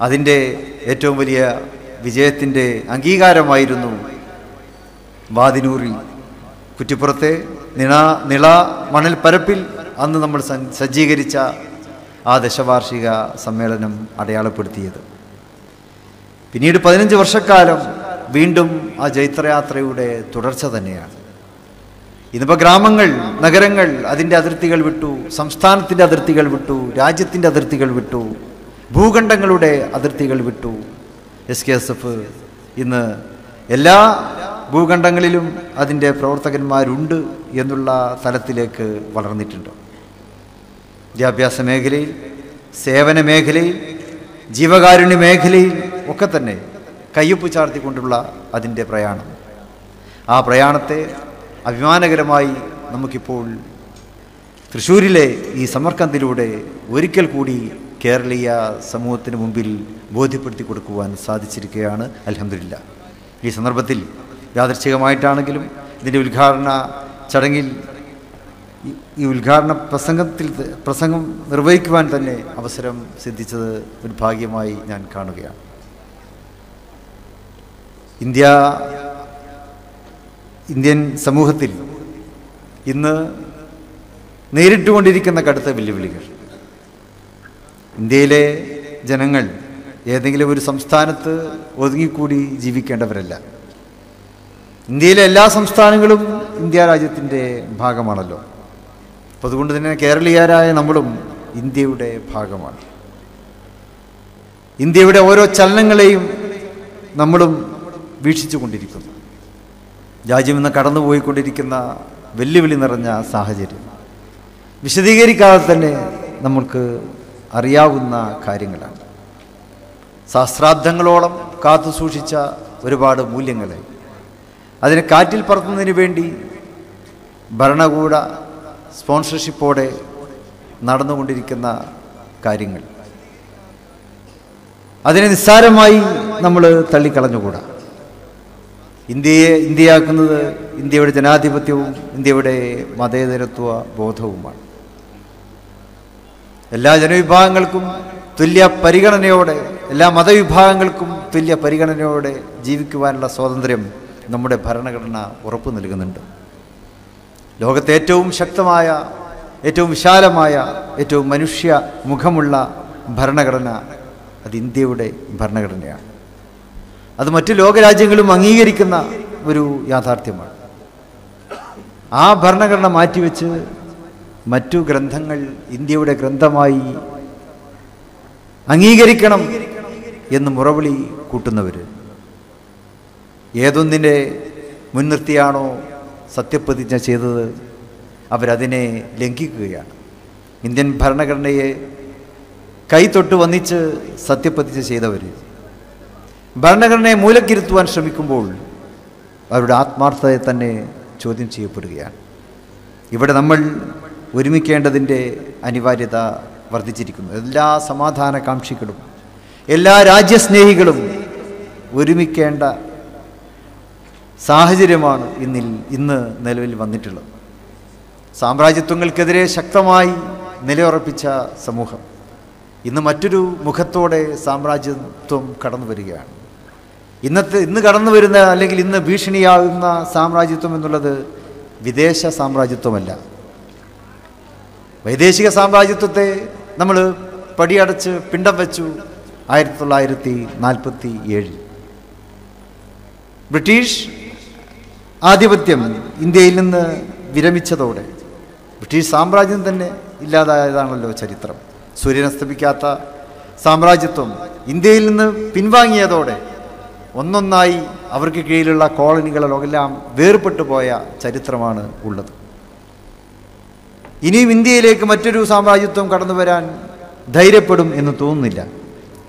അതിൻ്റെ ഏറ്റവും വലിയ വിജയത്തിൻ്റെ അംഗീകാരമായിരുന്നു വാദിനൂറിൽ കുറ്റിപ്പുറത്തെ നിള മണൽ പരപ്പിൽ അന്ന് നമ്മൾ സജ്ജീകരിച്ച ആ ദശവാർഷിക സമ്മേളനം അടയാളപ്പെടുത്തിയത്. പിന്നീട് 15 വർഷക്കാലം വീണ്ടും ആ ജൈത്രയാത്രയുടെ തുടർച്ച തന്നെയാണ്. ഇന്നിപ്പോൾ ഗ്രാമങ്ങൾ, നഗരങ്ങൾ അതിൻ്റെ അതിർത്തികൾ വിട്ടു, സംസ്ഥാനത്തിൻ്റെ അതിർത്തികൾ വിട്ടു, രാജ്യത്തിൻ്റെ അതിർത്തികൾ വിട്ടു, ഭൂഖണ്ഡങ്ങളുടെ അതിർത്തികൾ വിട്ടു. SKSF ഇന്ന് എല്ലാ ഭൂഖണ്ഡങ്ങളിലും അതിൻ്റെ പ്രവർത്തകന്മാരുണ്ട് എന്നുള്ള തലത്തിലേക്ക് വളർന്നിട്ടുണ്ട്. വിദ്യാഭ്യാസ മേഖലയിൽ, സേവന മേഖലയിൽ, ജീവകാരുണ്യ മേഖലയിൽ ഒക്കെ തന്നെ കയ്യൊപ്പ് ചാർത്തിക്കൊണ്ടുള്ള അതിൻ്റെ പ്രയാണം, ആ പ്രയാണത്തെ അഭിമാനകരമായി നമുക്കിപ്പോൾ തൃശ്ശൂരിലെ ഈ സമർക്കന്തിലൂടെ ഒരിക്കൽ കൂടി കേരളീയ സമൂഹത്തിന് മുമ്പിൽ ബോധ്യപ്പെടുത്തി കൊടുക്കുവാൻ സാധിച്ചിരിക്കുകയാണ്. അൽഹംദുലില്ലാ. ഈ സന്ദർഭത്തിൽ യാദൃച്ഛികമായിട്ടാണെങ്കിലും ഇതിൻ്റെ ഉദ്ഘാടന ചടങ്ങിൽ ഈ ഉദ്ഘാടന പ്രസംഗം നിർവഹിക്കുവാൻ തന്നെ അവസരം സിദ്ധിച്ചത് ഒരു ഭാഗ്യമായി ഞാൻ കാണുകയാണ്. ഇന്ത്യൻ സമൂഹത്തിൽ ഇന്ന് നേരിട്ടുകൊണ്ടിരിക്കുന്ന കടുത്ത വെല്ലുവിളികൾ. ഇന്ത്യയിലെ ജനങ്ങൾ ഏതെങ്കിലും ഒരു സംസ്ഥാനത്ത് ഒതുങ്ങിക്കൂടി ജീവിക്കേണ്ടവരല്ല. ഇന്ത്യയിലെ എല്ലാ സംസ്ഥാനങ്ങളും ഇന്ത്യ രാജ്യത്തിൻ്റെ ഭാഗമാണല്ലോ. അപ്പോൾ അതുകൊണ്ട് തന്നെ കേരളീയരായ നമ്മളും ഇന്ത്യയുടെ ഭാഗമാണ്. ഇന്ത്യയുടെ ഓരോ ചലനങ്ങളെയും നമ്മളും വീക്ഷിച്ചു കൊണ്ടിരിക്കുന്നു. രാജ്യം ഇന്ന് കടന്നുപോയിക്കൊണ്ടിരിക്കുന്ന വെല്ലുവിളി നിറഞ്ഞ സാഹചര്യം വിശദീകരിക്കാതെ തന്നെ നമ്മൾക്ക് അറിയാവുന്ന കാര്യങ്ങളാണ്. സഹസ്രാബ്ദങ്ങളോളം കാത്തു സൂക്ഷിച്ച ഒരുപാട് മൂല്യങ്ങളെ അതിനെ കാറ്റിൽ പറത്തുന്നതിന് വേണ്ടി ഭരണകൂട സ്പോൺസർഷിപ്പോടെ നടന്നുകൊണ്ടിരിക്കുന്ന കാര്യങ്ങൾ, അതിനെ നിസ്സാരമായി നമ്മൾ തള്ളിക്കളഞ്ഞുകൂടാ. ഇന്ത്യയാക്കുന്നത് ഇന്ത്യയുടെ ജനാധിപത്യവും ഇന്ത്യയുടെ മതേതരത്വ ബോധവുമാണ്. എല്ലാ ജനവിഭാഗങ്ങൾക്കും തുല്യ പരിഗണനയോടെ, എല്ലാ മതവിഭാഗങ്ങൾക്കും തുല്യ പരിഗണനയോടെ ജീവിക്കുവാനുള്ള സ്വാതന്ത്ര്യം നമ്മുടെ ഭരണഘടന ഉറപ്പു നൽകുന്നുണ്ട്. ലോകത്തെ ഏറ്റവും ശക്തമായ, ഏറ്റവും വിശാലമായ, ഏറ്റവും മനുഷ്യ മുഖമുള്ള ഭരണഘടന അത് ഇന്ത്യയുടെ ഭരണഘടനയാണ്. അത് മറ്റു ലോകരാജ്യങ്ങളും അംഗീകരിക്കുന്ന ഒരു യാഥാർത്ഥ്യമാണ്. ആ ഭരണഘടന മാറ്റിവെച്ച് മറ്റു ഗ്രന്ഥങ്ങൾ ഇന്ത്യയുടെ ഗ്രന്ഥമായി അംഗീകരിക്കണം എന്ന് മുറവിളി കൂട്ടുന്നവർ ഏതൊന്നിനെ മുൻനിർത്തിയാണോ സത്യപ്രതിജ്ഞ ചെയ്തത് അവരതിനെ ലംഘിക്കുകയാണ്. ഇന്ത്യൻ ഭരണഘടനയെ കൈതൊട്ട് വന്നിച്ച് സത്യപ്രതിജ്ഞ ചെയ്തവർ ഭരണഘടനയെ മൂലക്കിരുത്തുവാൻ ശ്രമിക്കുമ്പോൾ അവരുടെ ആത്മാർത്ഥതയെ തന്നെ ചോദ്യം ചെയ്യപ്പെടുകയാണ്. ഇവിടെ നമ്മൾ ഒരുമിക്കേണ്ടതിൻ്റെ അനിവാര്യത വർദ്ധിച്ചിരിക്കുന്നു. എല്ലാ സമാധാനകാംക്ഷികളും എല്ലാ രാജ്യസ്നേഹികളും ഒരുമിക്കേണ്ട സാഹചര്യമാണ് ഇന്ന് നിലവിൽ വന്നിട്ടുള്ളത്. സാമ്രാജ്യത്വങ്ങൾക്കെതിരെ ശക്തമായി നിലയുറപ്പിച്ച സമൂഹം ഇന്ന് മറ്റൊരു മുഖത്തോടെ സാമ്രാജ്യത്വം കടന്നു വരികയാണ്. ഇന്ന് കടന്നു വരുന്ന, അല്ലെങ്കിൽ ഇന്ന് ഭീഷണിയാകുന്ന സാമ്രാജ്യത്വം എന്നുള്ളത് വിദേശ സാമ്രാജ്യത്വമല്ല. വൈദേശിക സാമ്രാജ്യത്വത്തെ നമ്മൾ പടിയടച്ച് പിണ്ടം വെച്ചു 1947. ബ്രിട്ടീഷ് ആധിപത്യം ഇന്ത്യയിൽ നിന്ന് വിരമിച്ചതോടെ ബ്രിട്ടീഷ് സാമ്രാജ്യം തന്നെ ഇല്ലാതായതാണല്ലോ ചരിത്രം. സൂര്യനസ്തമിക്കാത്ത സാമ്രാജ്യത്വം ഇന്ത്യയിൽ നിന്ന് പിൻവാങ്ങിയതോടെ ഒന്നൊന്നായി അവർക്ക് കീഴിലുള്ള കോളനികളെല്ലാം വേർപെട്ടു പോയ ചരിത്രമാണ് ഉള്ളത്. ഇനിയും ഇന്ത്യയിലേക്ക് മറ്റൊരു സാമ്രാജ്യത്വം കടന്നു വരാൻ ധൈര്യപ്പെടും എന്ന് തോന്നുന്നില്ല.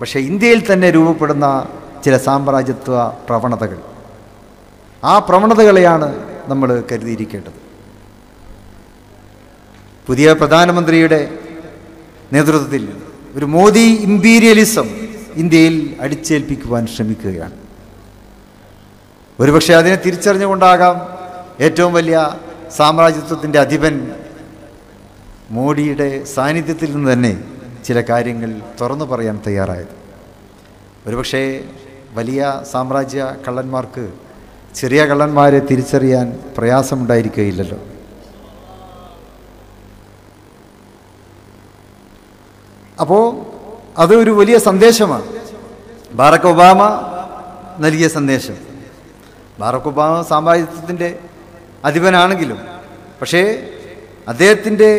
പക്ഷേ ഇന്ത്യയിൽ തന്നെ രൂപപ്പെടുന്ന ചില സാമ്രാജ്യത്വ പ്രവണതകൾ, ആ പ്രവണതകളെയാണ് നമ്മൾ കരുതിയിരിക്കേണ്ടത്. പുതിയ പ്രധാനമന്ത്രിയുടെ നേതൃത്വത്തിൽ ഒരു മോദി ഇമ്പീരിയലിസം ഇന്ത്യയിൽ അടിച്ചേൽപ്പിക്കുവാൻ ശ്രമിക്കുകയാണ്. ഒരുപക്ഷെ അതിനെ തിരിച്ചറിഞ്ഞുകൊണ്ടാകാം ഏറ്റവും വലിയ സാമ്രാജ്യത്വത്തിൻ്റെ അധിപൻ മോഡിയുടെ സാന്നിധ്യത്തിൽ നിന്ന് തന്നെ ചില കാര്യങ്ങൾ തുറന്നു പറയാൻ തയ്യാറായത്. ഒരുപക്ഷെ വലിയ സാമ്രാജ്യ കള്ളന്മാർക്ക് ചെറിയ കള്ളന്മാരെ തിരിച്ചറിയാൻ പ്രയാസമുണ്ടായിരിക്കുകയില്ലല്ലോ. അപ്പോൾ അത് ഒരു വലിയ സന്ദേശമാണ്. ബാറക് ഒബാമ നൽകിയ സന്ദേശം. ബാറക് ഒബാമ സാമ്രാജ്യത്വത്തിൻ്റെ അധിപനാണെങ്കിലും പക്ഷേ അദ്ദേഹത്തിൻ്റെ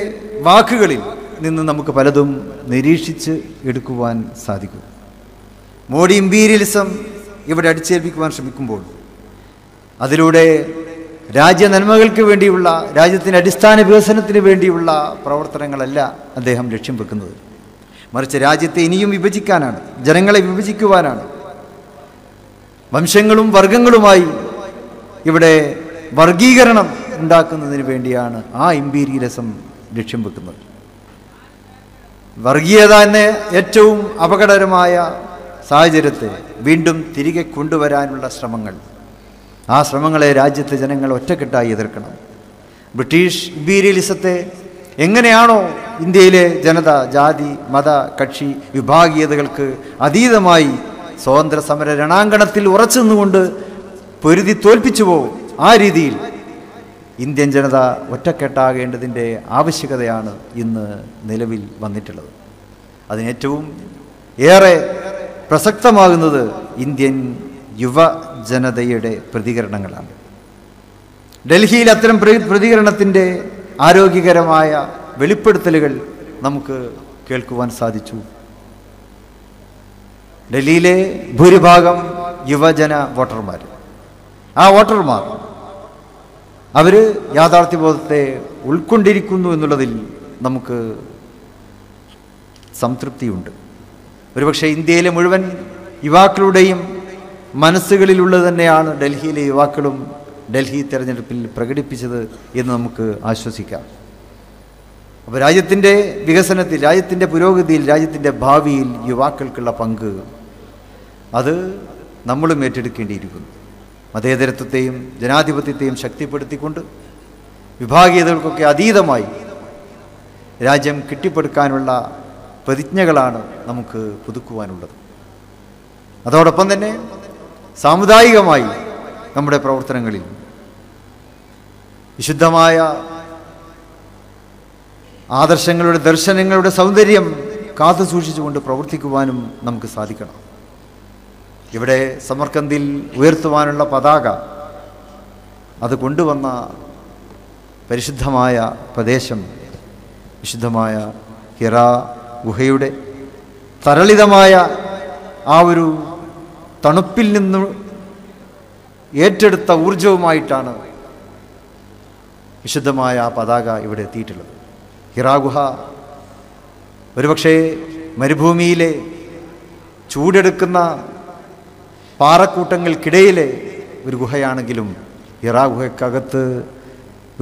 വാക്കുകളിൽ നിന്ന് നമുക്ക് പലതും നിരീക്ഷിച്ച് എടുക്കുവാൻ സാധിക്കും. മോഡി ഇമ്പീരിയലിസം ഇവിടെ അടിച്ചേൽപ്പിക്കുവാൻ ശ്രമിക്കുമ്പോൾ അതിലൂടെ രാജ്യ നന്മകൾക്ക് വേണ്ടിയുള്ള, രാജ്യത്തിൻ്റെ അടിസ്ഥാന വികസനത്തിന് വേണ്ടിയുള്ള പ്രവർത്തനങ്ങളല്ല അദ്ദേഹം ലക്ഷ്യം വെക്കുന്നത്. മറിച്ച് രാജ്യത്തെ ഇനിയും വിഭജിക്കാനാണ്, ജനങ്ങളെ വിഭജിക്കുവാനാണ്. വംശങ്ങളും വർഗങ്ങളുമായി ഇവിടെ വർഗീകരണം ഉണ്ടാക്കുന്നതിന് വേണ്ടിയാണ് ആ ഇമ്പീരിയലിസം ലക്ഷ്യം വെക്കുന്നത്. വർഗീയത എന്ന ഏറ്റവും അപകടകരമായ സാഹചര്യത്തെ വീണ്ടും തിരികെ കൊണ്ടുവരാനുള്ള ശ്രമങ്ങൾ, ആ ശ്രമങ്ങളെ രാജ്യത്തെ ജനങ്ങൾ ഒറ്റക്കെട്ടായി എതിർക്കണം. ബ്രിട്ടീഷ് ഇമ്പീരിയലിസത്തെ എങ്ങനെയാണോ ഇന്ത്യയിലെ ജനത ജാതി മത കക്ഷി വിഭാഗീയതകൾക്ക് അതീതമായി സ്വാതന്ത്ര്യ സമര രണാങ്കണത്തിൽ ഉറച്ചു നിന്നുകൊണ്ട് പൊരുതി തോൽപ്പിച്ചുവോ ആ രീതിയിൽ ഇന്ത്യൻ ജനത ഒറ്റക്കെട്ടാകേണ്ടതിൻ്റെ ആവശ്യകതയാണ് ഇന്ന് നിലവിൽ വന്നിട്ടുള്ളത്. അതിനേറ്റവും ഏറെ പ്രസക്തമാകുന്നത് ഇന്ത്യൻ യുവജനതയുടെ പ്രതികരണങ്ങളാണ്. ഡൽഹിയിൽ അത്തരം പ്രതികരണത്തിൻ്റെ ആരോഗ്യകരമായ വെളിപ്പെടുത്തലുകൾ നമുക്ക് കേൾക്കുവാൻ സാധിച്ചു. ഡൽഹിയിലെ ഭൂരിഭാഗം യുവജന വോട്ടർമാർ, ആ വോട്ടർമാർ അവർ യാഥാർത്ഥ്യബോധത്തെ ഉൾക്കൊണ്ടിരിക്കുന്നു എന്നുള്ളതിൽ നമുക്ക് സംതൃപ്തിയുണ്ട്. ഒരുപക്ഷെ ഇന്ത്യയിലെ മുഴുവൻ യുവാക്കളുടെയും മനസ്സുകളിലുള്ളത് തന്നെയാണ് ഡൽഹിയിലെ യുവാക്കളും ഡൽഹി തെരഞ്ഞെടുപ്പിൽ പ്രകടിപ്പിച്ചത് എന്ന് നമുക്ക് ആശ്വസിക്കാം. അപ്പോൾ രാജ്യത്തിൻ്റെ വികസനത്തിൽ, രാജ്യത്തിൻ്റെ പുരോഗതിയിൽ, രാജ്യത്തിൻ്റെ ഭാവിയിൽ യുവാക്കൾക്കുള്ള പങ്ക് അത് നമ്മളും ഏറ്റെടുക്കേണ്ടിയിരിക്കുന്നു. മതേതരത്വത്തെയും ജനാധിപത്യത്തെയും ശക്തിപ്പെടുത്തിക്കൊണ്ട് വിഭാഗീയതകൾക്കൊക്കെ അതീതമായി രാജ്യം കെട്ടിപ്പടുക്കാനുള്ള പ്രതിജ്ഞകളാണ് നമുക്ക് പുതുക്കുവാനുള്ളത്. അതോടൊപ്പം തന്നെ സാമുദായികമായി നമ്മുടെ പ്രവർത്തനങ്ങളിൽ വിശുദ്ധമായ ആദർശങ്ങളുടെ, ദർശനങ്ങളുടെ സൗന്ദര്യം കാത്തു സൂക്ഷിച്ചുകൊണ്ട് പ്രവർത്തിക്കുവാനും നമുക്ക് സാധിക്കണം. ഇവിടെ സമർക്കന്ദിൽ ഉയർത്തുവാനുള്ള പതാക അത് കൊണ്ടുവന്ന പരിശുദ്ധമായ പ്രദേശം, വിശുദ്ധമായ ഹിറാ ഗുഹയുടെ തരളിതമായ ആ ഒരു തണുപ്പിൽ നിന്ന് ഏറ്റെടുത്ത ഊർജവുമായിട്ടാണ് വിശുദ്ധമായ ആ പതാക ഇവിടെ എത്തിയിട്ടുള്ളത്. ഹിറാ ഗുഹ ഒരുപക്ഷെ മരുഭൂമിയിലെ ചൂടെടുക്കുന്ന പാറക്കൂട്ടങ്ങൾക്കിടയിലെ ഒരു ഗുഹയാണെങ്കിലും ഹിറാ ഗുഹയ്ക്കകത്ത്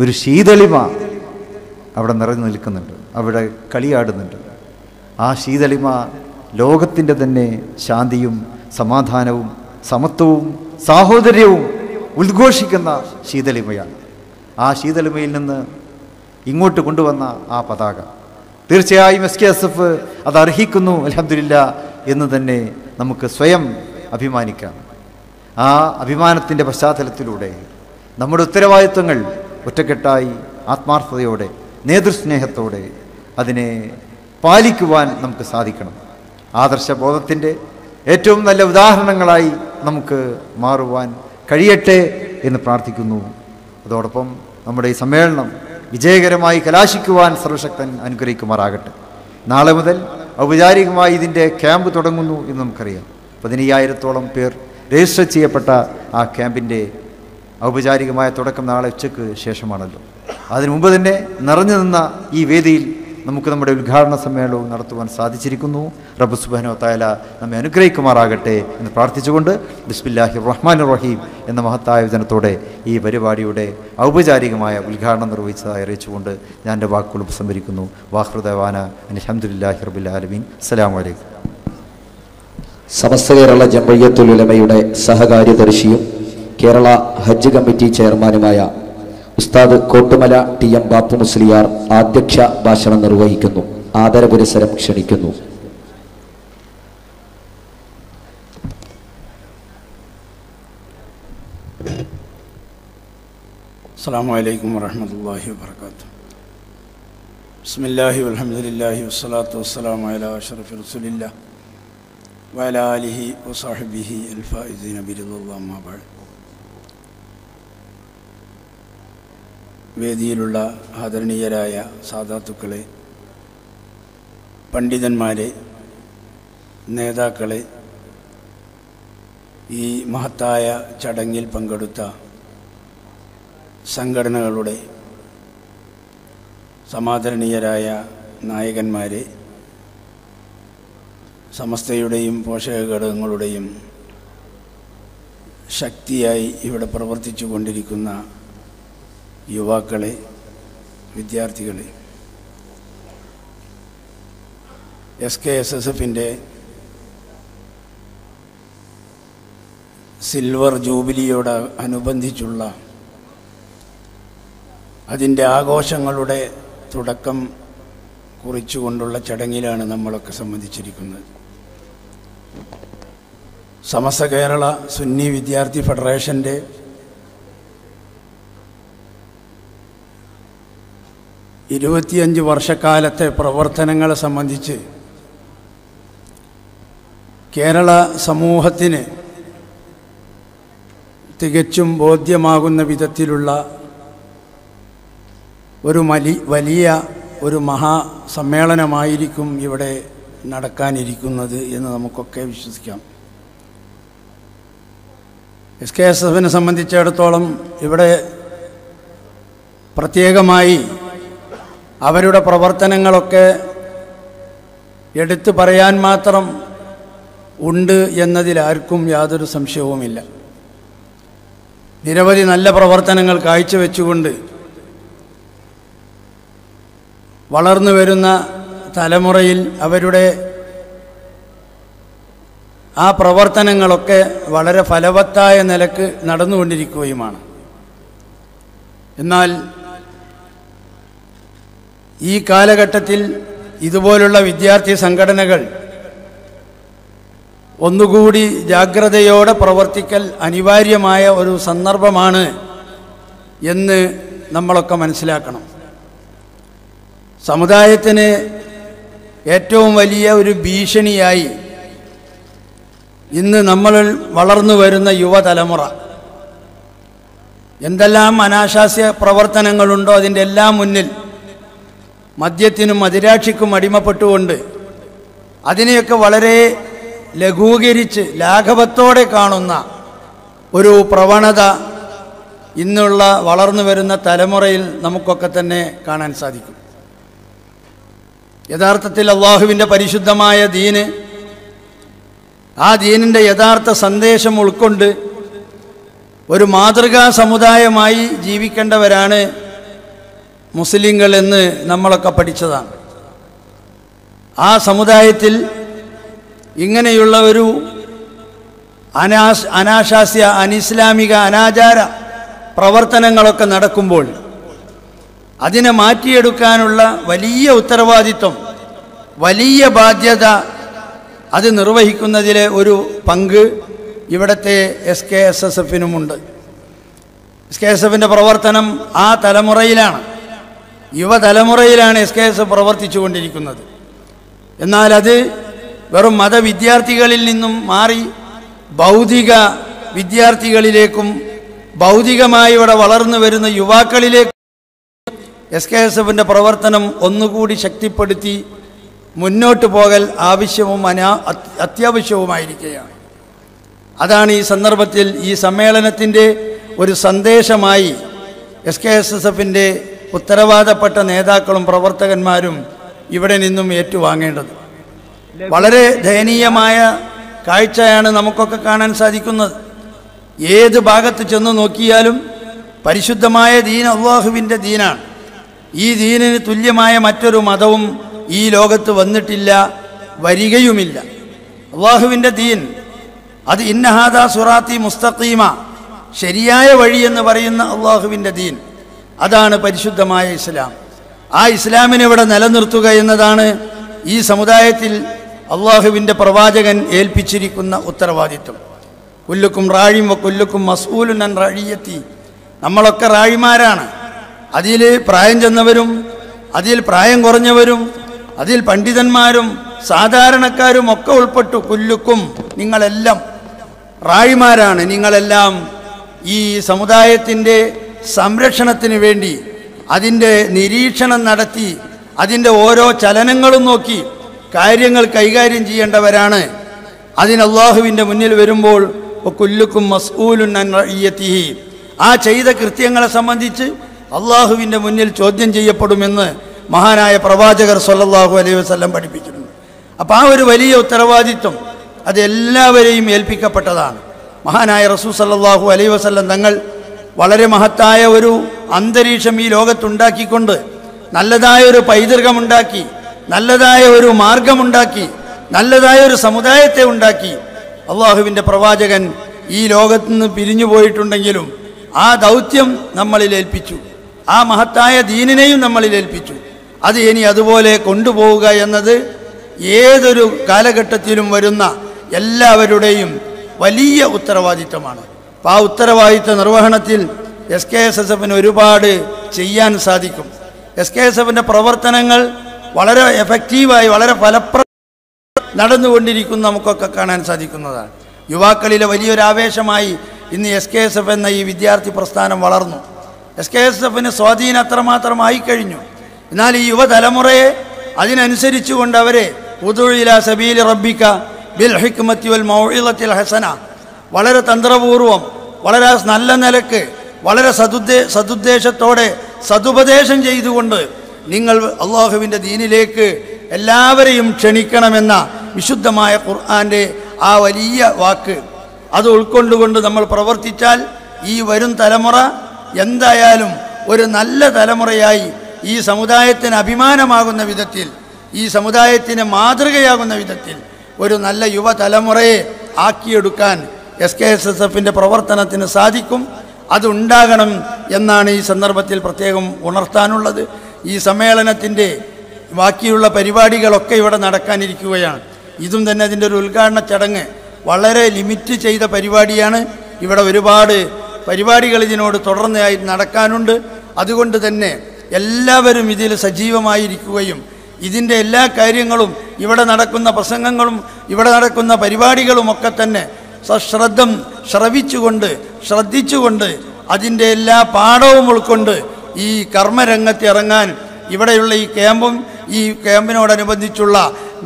ഒരു ശീതളിമ അവിടെ നിറഞ്ഞു നിൽക്കുന്നുണ്ട്, അവിടെ കളിയാടുന്നുണ്ട്. ആ ശീതളിമ ലോകത്തിൻ്റെ തന്നെ ശാന്തിയും സമാധാനവും സമത്വവും സാഹോദര്യവും ഉദ്ഘോഷിക്കുന്ന ശീതളിമയാണ്. ആ ശീതളിമയിൽ നിന്ന് ഇങ്ങോട്ട് കൊണ്ടുവന്ന ആ പതാക തീർച്ചയായും SKSF അത് അർഹിക്കുന്നു, അൽഹംദുലില്ലാ എന്ന് തന്നെ നമുക്ക് സ്വയം അഭിമാനിക്കാം. ആ അഭിമാനത്തിൻ്റെ പശ്ചാത്തലത്തിലൂടെ നമ്മുടെ ഉത്തരവാദിത്വങ്ങൾ ഒറ്റക്കെട്ടായി ആത്മാർത്ഥതയോടെ നേതൃസ്നേഹത്തോടെ അതിനെ പാലിക്കുവാൻ നമുക്ക് സാധിക്കണം. ആദർശബോധത്തിൻ്റെ ഏറ്റവും നല്ല ഉദാഹരണങ്ങളായി നമുക്ക് മാറുവാൻ കഴിയട്ടെ എന്ന് പ്രാർത്ഥിക്കുന്നു. അതോടൊപ്പം നമ്മുടെ ഈ സമ്മേളനം വിജയകരമായി കലാശിക്കുവാൻ സർവശക്തൻ അനുഗ്രഹിക്കുമാറാകട്ടെ. നാളെ മുതൽ ഔപചാരികമായി ഇതിൻ്റെ ക്യാമ്പ് തുടങ്ങുന്നു എന്ന് നമുക്കറിയാം. 15,000-ഓളം പേർ രജിസ്റ്റർ ചെയ്യപ്പെട്ട ആ ക്യാമ്പിൻ്റെ ഔപചാരികമായ തുടക്കം നാളെ ഉച്ചയ്ക്ക് ശേഷമാണല്ലോ. അതിനു മുമ്പ് തന്നെ നിറഞ്ഞു നിന്ന ഈ വേദിയിൽ നമുക്ക് നമ്മുടെ ഉദ്ഘാടന സമ്മേളനവും നടത്തുവാൻ സാധിച്ചിരിക്കുന്നു. റബ്ബ് സുബ്ഹാനഹു വ തആല നമ്മെ അനുഗ്രഹിക്കുമാറാകട്ടെ എന്ന് പ്രാർത്ഥിച്ചുകൊണ്ട് ബിസ്മില്ലാഹിർ റഹ്മാനിർ റഹീം എന്ന മഹത്തായ വചനത്തോടെ ഈ പരിപാടിയുടെ ഔപചാരികമായ ഉദ്ഘാടനം നിർവഹിച്ചതായി അറിയിച്ചുകൊണ്ട് ഞാൻ എൻ്റെ വാക്കുകൾ ഉപസംഹരിക്കുന്നു. വാഖിറു ദഅവാന അൽഹംദുലില്ലാഹി റബ്ബിൽ ആലമീൻ. അസ്സലാമു അലൈക്കും. സമസ്ത കേരള ജംഇയ്യത്തുൽ ഉലമയുടെ സഹകാര്യദർശിയും കേരള ഹജ്ജ് കമ്മിറ്റി ചെയർമാനുമായ ഉസ്താദ് കോട്ടുമല TM ബാപ്പു മുസ്ലിയാർ അധ്യക്ഷ ഭാഷണം നിർവഹിക്കുന്നു. ആദരപുരസരം ക്ഷണിക്കുന്നു. അസ്സലാമു അലൈക്കും വറഹ്മത്തുള്ളാഹി വബറകാതുഹു. ബിസ്മില്ലാഹി വൽഹംദുലില്ലാഹി വസ്സലാത്തു വസ്സലാമു അലാ അഷ്റഫി റസൂലില്ലാഹ് വഅലാ ആലിഹി വസഹ്ബിഹി അൽഫായിസീന ബിറിദ്വാനില്ലാഹി അമ്മാ ബഅദ്. വേദിയിലുള്ള ആദരണീയരായ സാദാത്തുക്കളെ, പണ്ഡിതന്മാരെ, നേതാക്കളെ, ഈ മഹത്തായ ചടങ്ങിൽ പങ്കെടുത്ത സംഘടനകളുടെ സമാദരണീയരായ നായകന്മാരെ, സമസ്തയുടെയും പോഷക ഘടകങ്ങളുടെയും ശക്തിയായി ഇവിടെ പ്രവർത്തിച്ചു കൊണ്ടിരിക്കുന്ന യുവാക്കളെ, വിദ്യാർത്ഥികളെ, SKSSFൻ്റെ സിൽവർ ജൂബിലിയോട് അനുബന്ധിച്ചുള്ള അതിൻ്റെ ആഘോഷങ്ങളുടെ തുടക്കം കുറിച്ചുകൊണ്ടുള്ള ചടങ്ങിലാണ് നമ്മളൊക്കെ സംബന്ധിച്ചിരിക്കുന്നത്. സമസ്ത കേരള സുന്നി വിദ്യാർത്ഥി ഫെഡറേഷൻ്റെ ഇരുപത്തിയഞ്ച് വർഷക്കാലത്തെ പ്രവർത്തനങ്ങളെ സംബന്ധിച്ച് കേരള സമൂഹത്തിന് തികച്ചും ബോധ്യമാകുന്ന വിധത്തിലുള്ള ഒരു വലിയ ഒരു മഹാസമ്മേളനമായിരിക്കും ഇവിടെ നടക്കാനിരിക്കുന്നത് എന്ന് നമുക്കൊക്കെ വിശ്വസിക്കാം. SKSFനെ സംബന്ധിച്ചിടത്തോളം ഇവിടെ പ്രത്യേകമായി അവരുടെ പ്രവർത്തനങ്ങളൊക്കെ എടുത്തു പറയാൻ മാത്രം ഉണ്ട് എന്നതിലാർക്കും യാതൊരു സംശയവുമില്ല. നിരവധി നല്ല പ്രവർത്തനങ്ങൾ കാഴ്ചവെച്ചുകൊണ്ട് വളർന്നു വരുന്ന തലമുറയിൽ അവരുടെ ആ പ്രവർത്തനങ്ങളൊക്കെ വളരെ ഫലവത്തായ നിലക്ക് നടന്നുകൊണ്ടിരിക്കുകയുമാണ്. എന്നാൽ ഈ കാലഘട്ടത്തിൽ ഇതുപോലുള്ള വിദ്യാർത്ഥി സംഘടനകൾ ഒന്നുകൂടി ജാഗ്രതയോടെ പ്രവർത്തിക്കൽ അനിവാര്യമായ ഒരു സന്ദർഭമാണ് എന്ന് നമ്മളൊക്കെ മനസ്സിലാക്കണം. സമുദായത്തിന് ഏറ്റവും വലിയ ഒരു ഭീഷണിയായി ഇന്ന് നമ്മൾ വളർന്നു വരുന്ന യുവതലമുറ എന്തെല്ലാം അനാശാസ്യ പ്രവർത്തനങ്ങളുണ്ടോ അതിൻ്റെ എല്ലാം മുന്നിൽ മദ്യത്തിനും മദിരാക്ഷിക്കും അടിമപ്പെട്ടുകൊണ്ട് അതിനെയൊക്കെ വളരെ ലഘൂകരിച്ച് ലാഘവത്തോടെ കാണുന്ന ഒരു പ്രവണത ഇന്നുള്ള വളർന്നു വരുന്ന തലമുറയിൽ നമുക്കൊക്കെ തന്നെ കാണാൻ സാധിക്കും. യഥാർത്ഥത്തിൽ അള്ളാഹുവിൻ്റെ പരിശുദ്ധമായ ദീന്, ആ ദീനിൻ്റെ യഥാർത്ഥ സന്ദേശം ഉൾക്കൊണ്ട് ഒരു മാതൃകാ സമുദായമായി ജീവിക്കേണ്ടവരാണ് മുസ്ലിങ്ങൾ എന്ന് നമ്മളൊക്കെ പഠിച്ചതാണ്. ആ സമുദായത്തിൽ ഇങ്ങനെയുള്ള ഒരു അനാശാസ്യ അനിസ്ലാമിക അനാചാര പ്രവർത്തനങ്ങളൊക്കെ നടക്കുമ്പോൾ അതിനെ മാറ്റിയെടുക്കാനുള്ള വലിയ ഉത്തരവാദിത്വം, വലിയ ബാധ്യത അത് നിർവഹിക്കുന്നതിലെ ഒരു പങ്ക് ഇവിടുത്തെ SKSSFനുമുണ്ട്. SKSFൻ്റെ പ്രവർത്തനം ആ തലമുറയിലാണ്, യുവതലമുറയിലാണ് SKSF പ്രവർത്തിച്ചു കൊണ്ടിരിക്കുന്നത്. എന്നാൽ അത് വെറും മതവിദ്യാർത്ഥികളിൽ നിന്നും മാറി ഭൗതിക വിദ്യാർത്ഥികളിലേക്കും ഭൗതികമായി ഇവിടെ വളർന്നു വരുന്ന യുവാക്കളിലേക്കും SKSFൻ്റെ പ്രവർത്തനം ഒന്നുകൂടി ശക്തിപ്പെടുത്തി മുന്നോട്ട് പോകൽ ആവശ്യവും അത്യാവശ്യവുമായിരിക്കുകയാണ്. അതാണ് ഈ സന്ദർഭത്തിൽ ഈ സമ്മേളനത്തിൻ്റെ ഒരു സന്ദേശമായി SKSSFൻ്റെ ഉത്തരവാദപ്പെട്ട നേതാക്കളും പ്രവർത്തകന്മാരും ഇവിടെ നിന്നും ഏറ്റുവാങ്ങേണ്ടത്. വളരെ ദയനീയമായ കാഴ്ചയാണ് നമുക്കൊക്കെ കാണാൻ സാധിക്കുന്നത്. ഏത് ഭാഗത്ത് ചെന്ന് നോക്കിയാലും പരിശുദ്ധമായ ദീൻ അല്ലാഹുവിൻ്റെ ദീനാണ്. ഈ ദീനിന് തുല്യമായ മറ്റൊരു മതവും ഈ ലോകത്ത് വന്നിട്ടില്ല, വരികയുമില്ല. അല്ലാഹുവിൻ്റെ ദീൻ അത് ഇന്നഹാദാ സുറാത്തി മുസ്തഖീമ, ശരിയായ വഴി എന്ന് പറയുന്ന അല്ലാഹുവിൻ്റെ ദീൻ, അതാണ് പരിശുദ്ധമായ ഇസ്ലാം. ആ ഇസ്ലാമിനെ ഇവിടെ നിലനിർത്തുക എന്നതാണ് ഈ സമുദായത്തിൽ അല്ലാഹുവിൻ്റെ പ്രവാചകൻ ഏൽപ്പിച്ചിരിക്കുന്ന ഉത്തരവാദിത്വം. കുല്ലുക്കും റാഴിം വ കുല്ലുക്കും മസ്ഊലുൻ അൻ റഇയ്യത്തി, നമ്മളൊക്കെ റാഴിമാരാണ്. അതിൽ പ്രായം ചെന്നവരും അതിൽ പ്രായം കുറഞ്ഞവരും അതിൽ പണ്ഡിതന്മാരും സാധാരണക്കാരും ഒക്കെ ഉൾപ്പെട്ടു. കുല്ലുക്കും, നിങ്ങളെല്ലാം റാഴിമാരാണ്. നിങ്ങളെല്ലാം ഈ സമുദായത്തിൻ്റെ സംരക്ഷണത്തിന് വേണ്ടി അതിൻ്റെ നിരീക്ഷണം നടത്തി അതിൻ്റെ ഓരോ ചലനങ്ങളും നോക്കി കാര്യങ്ങൾ കൈകാര്യം ചെയ്യേണ്ടവരാണ്. അതിന് അല്ലാഹുവിൻ്റെ മുന്നിൽ വരുമ്പോൾ കുല്ലുക്കും മസ്ഊലുൻ അൻ റഇയ്യത്തിഹി, ആ ചെയ്ത കൃത്യങ്ങളെ സംബന്ധിച്ച് അല്ലാഹുവിൻ്റെ മുന്നിൽ ചോദ്യം ചെയ്യപ്പെടുമെന്ന് മഹാനായ പ്രവാചകർ സ്വല്ലല്ലാഹു അലൈഹി വസല്ലം പഠിപ്പിച്ചിട്ടുണ്ട്. അപ്പോൾ ആ ഒരു വലിയ ഉത്തരവാദിത്വം അത് എല്ലാവരെയും ഏൽപ്പിക്കപ്പെട്ടതാണ്. മഹാനായ റസൂൽ സ്വല്ലല്ലാഹു അലൈഹി വസല്ലം തങ്ങൾ വളരെ മഹത്തായ ഒരു അന്തരീക്ഷം ഈ ലോകത്തുണ്ടാക്കിക്കൊണ്ട് നല്ലതായ ഒരു പൈതൃകമുണ്ടാക്കി, നല്ലതായ ഒരു മാർഗമുണ്ടാക്കി, നല്ലതായ ഒരു സമുദായത്തെ ഉണ്ടാക്കി. അള്ളാഹുവിൻ്റെ പ്രവാചകൻ ഈ ലോകത്ത് നിന്ന് പിരിഞ്ഞു പോയിട്ടുണ്ടെങ്കിലും ആ ദൗത്യം നമ്മളിൽ ഏൽപ്പിച്ചു, ആ മഹത്തായ ദീനിനെയും നമ്മളിൽ ഏൽപ്പിച്ചു. അത് ഇനി അതുപോലെ കൊണ്ടുപോവുക എന്നത് ഏതൊരു കാലഘട്ടത്തിലും വരുന്ന എല്ലാവരുടെയും വലിയ ഉത്തരവാദിത്തമാണ്. അപ്പോൾ ആ ഉത്തരവാദിത്ത നിർവഹണത്തിൽ SKSSFന് ഒരുപാട് ചെയ്യാൻ സാധിക്കും. SKSFന്റെ പ്രവർത്തനങ്ങൾ വളരെ എഫക്റ്റീവായി വളരെ നടന്നുകൊണ്ടിരിക്കുന്ന നമുക്കൊക്കെ കാണാൻ സാധിക്കുന്നതാണ്. യുവാക്കളിലെ വലിയൊരു ആവേശമായി ഇന്ന് SKSF എന്ന ഈ വിദ്യാർത്ഥി പ്രസ്ഥാനം വളർന്നു. SKSFന് സ്വാധീനം അത്രമാത്രമായി കഴിഞ്ഞു. എന്നാൽ ഈ യുവതലമുറയെ അതിനനുസരിച്ചുകൊണ്ട് അവരെ ഉദു ഇലാ സബീലി റബ്ബിക ബിൽ ഹിക്മത്തി വൽ മൗഇളത്തിൽ ഹസന, വളരെ തന്ത്രപൂർവം, വളരെ നല്ല നിലക്ക്, വളരെ സതുദ്ദേശത്തോടെ സതുപദേശം ചെയ്തുകൊണ്ട് നിങ്ങൾ അള്ളാഹുവിൻ്റെ ദീനിലേക്ക് എല്ലാവരെയും ക്ഷണിക്കണമെന്ന വിശുദ്ധമായ ഖുർആൻ്റെ ആ വലിയ വാക്ക് അത് ഉൾക്കൊണ്ടുകൊണ്ട് നമ്മൾ പ്രവർത്തിച്ചാൽ ഈ വരും തലമുറ എന്തായാലും ഒരു നല്ല തലമുറയായി ഈ സമുദായത്തിന് അഭിമാനമാകുന്ന വിധത്തിൽ, ഈ സമുദായത്തിന് മാതൃകയാകുന്ന വിധത്തിൽ ഒരു നല്ല യുവതലമുറയെ ആക്കിയെടുക്കാൻ SKSSFന്റെ പ്രവർത്തനത്തിന് സാധിക്കും. അതുണ്ടാകണം എന്നാണ് ഈ സന്ദർഭത്തിൽ പ്രത്യേകം ഉണർത്താനുള്ളത്. ഈ സമ്മേളനത്തിൻ്റെ ബാക്കിയുള്ള പരിപാടികളൊക്കെ ഇവിടെ നടക്കാനിരിക്കുകയാണ്. ഇതും തന്നെ അതിൻ്റെ ഒരു ഉദ്ഘാടന ചടങ്ങ് വളരെ ലിമിറ്റ് ചെയ്ത പരിപാടിയാണ്. ഇവിടെ ഒരുപാട് പരിപാടികൾ ഇതിനോട് തുടർന്നയായി നടക്കാനുണ്ട്. അതുകൊണ്ട് തന്നെ എല്ലാവരും ഇതിൽ സജീവമായിരിക്കുകയും ഇതിൻ്റെ എല്ലാ കാര്യങ്ങളും, ഇവിടെ നടക്കുന്ന പ്രസംഗങ്ങളും ഇവിടെ നടക്കുന്ന പരിപാടികളുമൊക്കെ തന്നെ ശ്രദ്ധിച്ചുകൊണ്ട് അതിൻ്റെ എല്ലാ പാഠവും ഉൾക്കൊണ്ട് ഈ കർമ്മരംഗത്ത് ഇറങ്ങാൻ ഇവിടെയുള്ള ഈ ക്യാമ്പും ഈ ക്യാമ്പിനോടനുബന്ധിച്ചുള്ള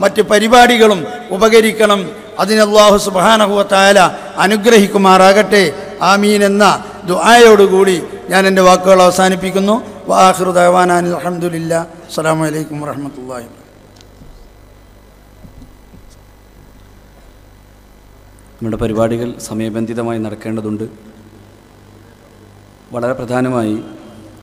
മറ്റ് പരിപാടികളും ഉപകരിക്കണം. അതിന് അല്ലാഹു സുബ്ഹാനഹു വ തആല അനുഗ്രഹിക്കുമാറാകട്ടെ. ആമീൻ എന്ന ദുആയോടുകൂടി ഞാൻ എൻ്റെ വാക്കുകൾ അവസാനിപ്പിക്കുന്നു. വആഖിറു ദഅവാനാ അൽഹംദുലില്ലാഹി. അസ്സലാമു അലൈക്കും വറഹ്മത്തുള്ളാഹി. നമ്മുടെ പരിപാടികൾ സമയബന്ധിതമായി നടക്കേണ്ടതുണ്ട്. വളരെ പ്രധാനമായി